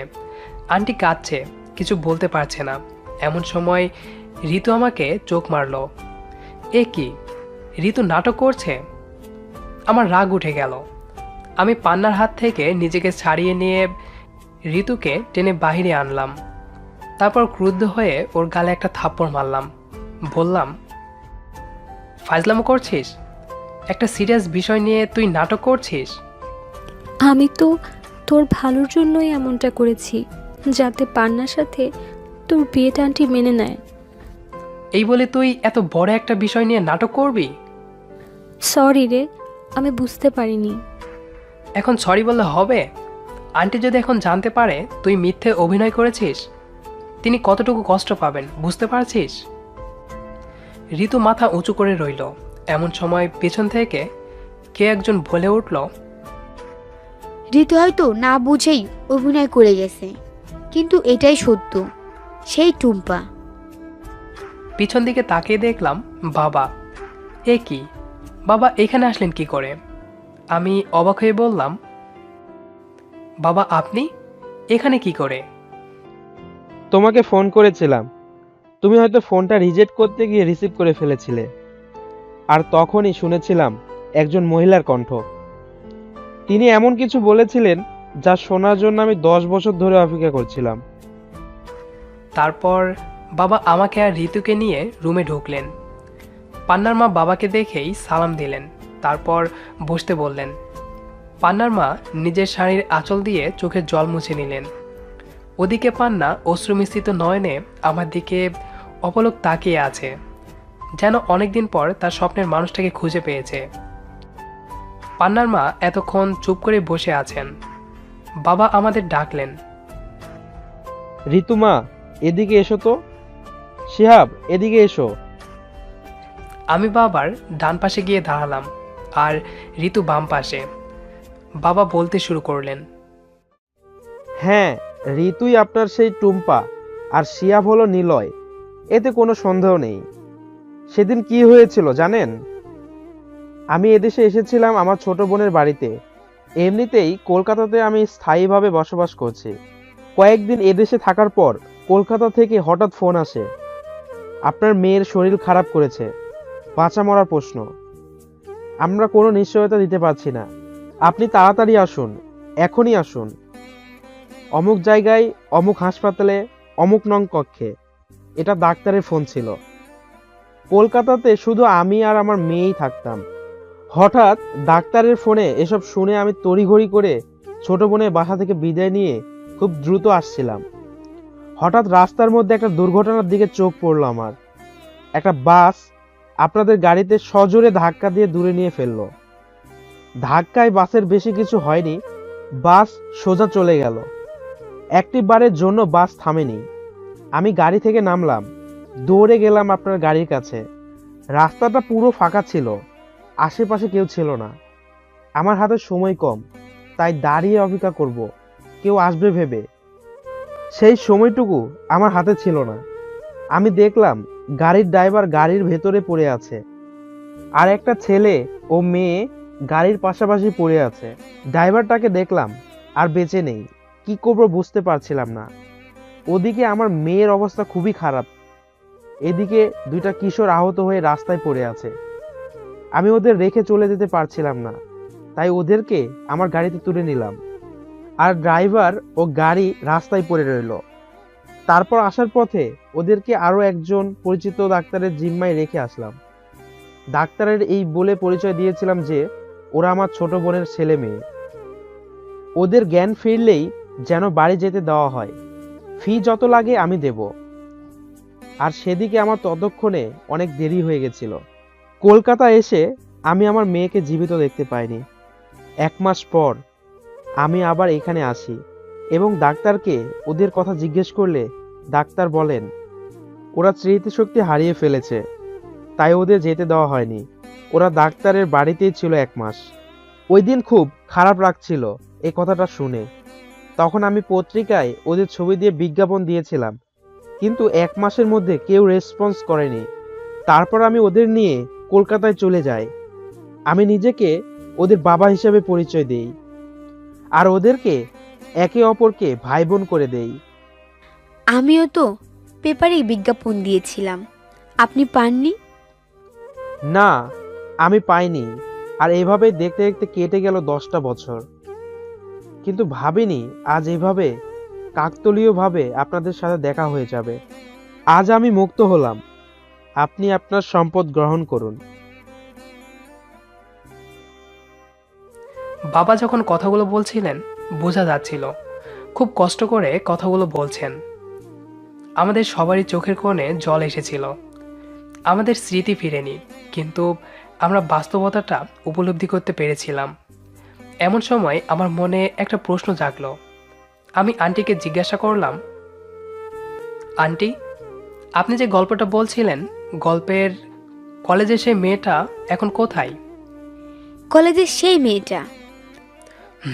আন্টি কাঁদছে, কিছু বলতে পারছে না। এমন সময় ঋতু আমাকে চোখ মারল। এ কি, ঋতু নাটক করছে? আমার রাগ উঠে গেল। আমি পান্নার হাত থেকে নিজেকে ছাড়িয়ে নিয়ে ঋতুকে টেনে বাহিরে আনলাম। তারপর ক্রুদ্ধ হয়ে ওর গালে একটা থাপ্পড় মারলাম। বললাম, ফাজলামো করছিস? একটা সিরিয়াস বিষয় নিয়ে তুই নাটক করছিস? আমি তো তোর ভালোর জন্যই এমনটা করেছি, যাতে পান্নার সাথে তোর বিয়েটা আন্টি মেনে নেয়। এই বলে তুই এত বড় একটা বিষয় নিয়ে নাটক করবি? সরি রে, আমি বুঝতে পারিনি। এখন সরি বললে হবে? আন্টি যদি এখন জানতে পারে তুই মিথ্যে অভিনয় করেছিস, তিনি কতটুকু কষ্ট পাবেন বুঝতে পারছিস? ঋতু মাথা উঁচু করে রইল। এমন সময় পেছন থেকে কে একজন বলে উঠল, ঋতু হয়তো না বুঝেই অভিনয় করে গেছে, কিন্তু এটাই সত্য, সেই টুম্পা। পিছন দিকে তাকিয়ে দেখলাম বাবা। এ কি, বাবা এখানে আসলেন কি করে? আমি অবাক হয়ে বললাম, বাবা আপনি এখানে কি করে? তোমাকে ফোন করেছিলাম, তুমি হয়তো ফোনটা রিজেক্ট করতে গিয়ে রিসিভ করে ফেলেছিলে। আর তখনই শুনেছিলাম একজন মহিলার কণ্ঠ। তিনি এমন কিছু বলেছিলেন যা শোনার জন্য আমি 10 বছর ধরে অপেক্ষা করছিলাম। তারপর বাবা আমাকে আর ঋতুকে নিয়ে রুমে ঢুকলেন। পান্নার মা বাবাকে দেখেই সালাম দিলেন, তারপর বসতে বললেন। পান্নার মা নিজের শাড়ির আঁচল দিয়ে চোখের জল মুছে নিলেন। ওদিকে পান্না অশ্রুমিশ্রিত নয়নে আমার দিকে অপলক তাকিয়ে আছে, যেন অনেকদিন পর তার স্বপ্নের মানুষটাকে খুঁজে পেয়েছে। পান্নার মা এতক্ষণ চুপ করে বসে আছেন। বাবা আমাদের ডাকলেন, ঋতুমা, এদিকে এসো তো। শিহাব, এদিকে এসো। আমি বাবার ডান পাশে গিয়ে দাঁড়ালাম আর ঋতু বাম পাশে। বাবা বলতে শুরু করলেন, হ্যাঁ, ঋতুই আপনার সেই টুম্পা আর শিহাব হলো নিলয়, এতে কোনো সন্দেহ নেই। সেদিন কি হয়েছিল জানেন? আমি এদেশে এসেছিলাম আমার ছোট বোনের বাড়িতে। এমনিতেই কলকাতাতে আমি স্থায়ীভাবে বসবাস করছি। কয়েকদিন এদেশে থাকার পর কলকাতা থেকে হঠাৎ ফোন আসে, আপনার মেয়ের শরীর খারাপ করেছে, বাঁচা মরার প্রশ্ন। আমরা কোনো নিশ্চয়তা দিতে পারছি না, আপনি তাড়াতাড়ি আসুন, এখনই আসুন। অমুক জায়গায়, অমুক হাসপাতালে, অমুক নং কক্ষে। এটা ডাক্তারের ফোন ছিল। কলকাতাতে শুধু আমি আর আমার মেয়েই থাকতাম। হঠাৎ ডাক্তারের ফোনে এসব শুনে আমি তড়িঘড়ি করে ছোট বোনের বাসা থেকে বিদায় নিয়ে খুব দ্রুত আসছিলাম। হঠাৎ রাস্তার মধ্যে একটা দুর্ঘটনার দিকে চোখ পড়ল আমার। একটা বাস আপনাদের গাড়িতে সজোরে ধাক্কা দিয়ে দূরে নিয়ে ফেললো। ধাক্কায় বাসের বেশি কিছু হয়নি, বাস সোজা চলে গেল। একটি বারের জন্য বাস থামেনি। আমি গাড়ি থেকে নামলাম, দৌড়ে গেলাম আপনার গাড়ির কাছে। রাস্তাটা পুরো ফাঁকা ছিল, আশেপাশে কেউ ছিল না। আমার হাতে সময় কম, তাই দাঁড়িয়ে অপেক্ষা করব, কেউ আসবে ভেবে। সেই সময়টুকু আমার হাতে ছিল না। আমি দেখলাম গাড়ির ড্রাইভার গাড়ির ভেতরে পড়ে আছে, আর একটা ছেলে ও মেয়ে গাড়ির পাশাপাশি পড়ে আছে। ড্রাইভারটাকে দেখলাম আর বেঁচে নেই। কি করব বুঝতে পারছিলাম না। ওদিকে আমার মেয়ের অবস্থা খুবই খারাপ, এদিকে দুইটা কিশোর আহত হয়ে রাস্তায় পড়ে আছে। আমি ওদের রেখে চলে যেতে পারছিলাম না, তাই ওদেরকে আমার গাড়িতে তুলে নিলাম। আর ড্রাইভার ও গাড়ি রাস্তায় পড়ে রইল। তারপর আসার পথে ওদেরকে আরো একজন পরিচিত ডাক্তারের জিম্মায় রেখে আসলাম। ডাক্তারের এই বলে পরিচয় দিয়েছিলাম যে ওরা আমার ছোট বোনের ছেলে মেয়ে। ওদের জ্ঞান ফিরলেই যেন বাড়ি যেতে দেওয়া হয়। ফি যত লাগে আমি দেব। আর সেদিকে আমার ততক্ষণে অনেক দেরি হয়ে গেছিল। কলকাতা এসে আমি আমার মেয়েকে জীবিত দেখতে পাইনি। 1 মাস পর আমি আবার এখানে আসি এবং ডাক্তারকে ওদের কথা জিজ্ঞেস করলে ডাক্তার বলেন ওরা স্মৃতিশক্তি হারিয়ে ফেলেছে, তাই ওদের যেতে দেওয়া হয়নি। ওরা ডাক্তারের বাড়িতেই ছিল 1 মাস। ওই দিন খুব খারাপ লাগছিল এই কথাটা শুনে। তখন আমি পত্রিকায় ওদের ছবি দিয়ে বিজ্ঞাপন দিয়েছিলাম, কিন্তু 1 মাসের মধ্যে কেউ রেসপন্স করেনি। তারপর আমি ওদের নিয়ে কলকাতায় চলে যাই। আমি নিজেকে ওদের বাবা হিসেবে পরিচয় দেই আর ওদেরকে একে অপরকে ভাই বোন করে দেই। আমিও তো পেপারে বিজ্ঞাপন দিয়েছিলাম, আপনি পাননি? না, আমি পাইনি। আর এভাবে দেখতে দেখতে কেটে গেল 10টা বছর। কিন্তু ভাবিনি আজ এভাবে কাকতালীয়ভাবে আপনাদের সাথে দেখা হয়ে যাবে। আজ আমি মুক্ত হলাম। আপনি আপনার সম্পদ গ্রহণ করুন। বাবা যখন কথাগুলো বলছিলেন বোঝা যাচ্ছিল খুব কষ্ট করে কথাগুলো বলছেন। আমাদের সবারই চোখের কোণে জল এসেছিল। আমাদের স্মৃতি ফিরেনি, কিন্তু আমরা বাস্তবতাটা উপলব্ধি করতে পেরেছিলাম। এমন সময় আমার মনে একটা প্রশ্ন জাগলো। আমি আন্টিকে জিজ্ঞাসা করলাম, আন্টি, আপনি যে গল্পটা বলছিলেন, গল্পের কলেজে সেই মেয়েটা এখন কোথায়? কলেজের সেই মেয়েটা?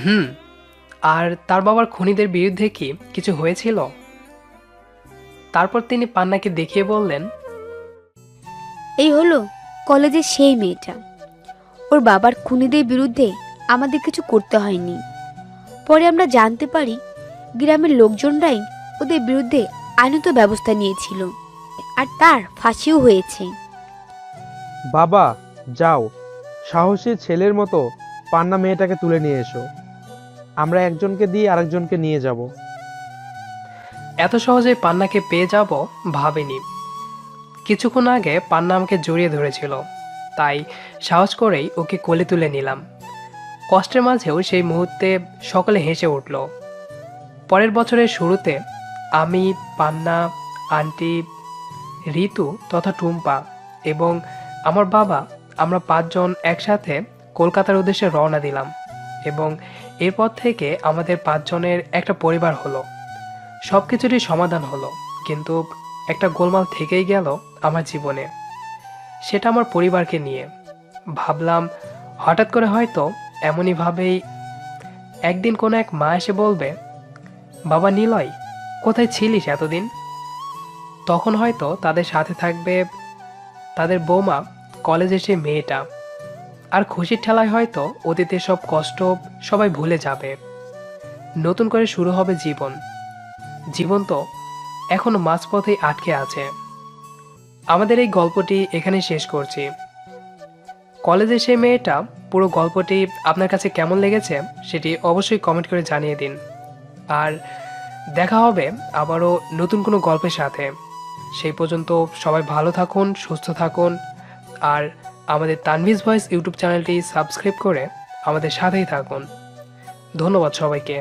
হুম। আর তার বাবার খুনিদের বিরুদ্ধে কি কিছু হয়েছিল? তারপর তিনি পান্নাকে দেখিয়ে বললেন, এই হলো কলেজের সেই মেয়েটা। ওর বাবার খুনিদের বিরুদ্ধে আমাদের কিছু করতে হয়নি। পরে আমরা জানতে পারি গ্রামের লোকজনরাই ওদের বিরুদ্ধে আইনত ব্যবস্থা নিয়েছিল, আর তার ফাঁসিও হয়েছে। বাবা, যাও, সাহসী ছেলের মতো পান্না মেয়েটাকে তুলে নিয়ে এসো। আমরা একজনকে দিয়ে আরেকজনকে নিয়ে যাব। এত সহজে পান্নাকে পেয়ে যাব ভাবিনি। কিছুক্ষণ আগে পান্না আমাকে জড়িয়ে ধরেছিল, তাই সাহস করেই ওকে কোলে তুলে নিলাম। কষ্টের মাঝেও সেই মুহূর্তে সকলে হেসে উঠল। পরের বছরের শুরুতে আমি, পান্না, আন্টি, ঋতু তথা টুম্পা এবং আমার বাবা, আমরা 5 জন একসাথে কলকাতার উদ্দেশ্যে রওনা দিলাম এবং এরপর থেকে আমাদের 5 জনের একটা পরিবার হলো। সব কিছুরই সমাধান হলো, কিন্তু একটা গোলমাল থেকেই গেল আমার জীবনে। সেটা আমার পরিবারকে নিয়ে। ভাবলাম হঠাৎ করে হয়তো এমনইভাবেই একদিন কোনো এক মা এসে বলবে, বাবা নিলয়, কোথায় ছিলিস এতদিন? তখন হয়তো তাদের সাথে থাকবে তাদের বৌমা, কলেজের সেই মেয়েটা। আর খুশির ঠেলায় হয়তো অতীতের সব কষ্ট সবাই ভুলে যাবে। নতুন করে শুরু হবে জীবন। জীবন তো এখনো মাঝপথেই আটকে আছে। আমাদের এই গল্পটি এখানে শেষ করছি। কলেজের সেই মেয়েটা পুরো গল্পটি আপনার কাছে কেমন লেগেছে সেটি অবশ্যই কমেন্ট করে জানিয়ে দিন। আর দেখা হবে আবারও নতুন কোনো গল্পের সাথে। সেই পর্যন্ত সবাই ভালো থাকুন, সুস্থ থাকুন। আর আমাদের তানভিজ ভয়েস ইউটিউব চ্যানেলটি সাবস্ক্রাইব করে আমাদের সাথেই থাকুন। ধন্যবাদ সবাইকে।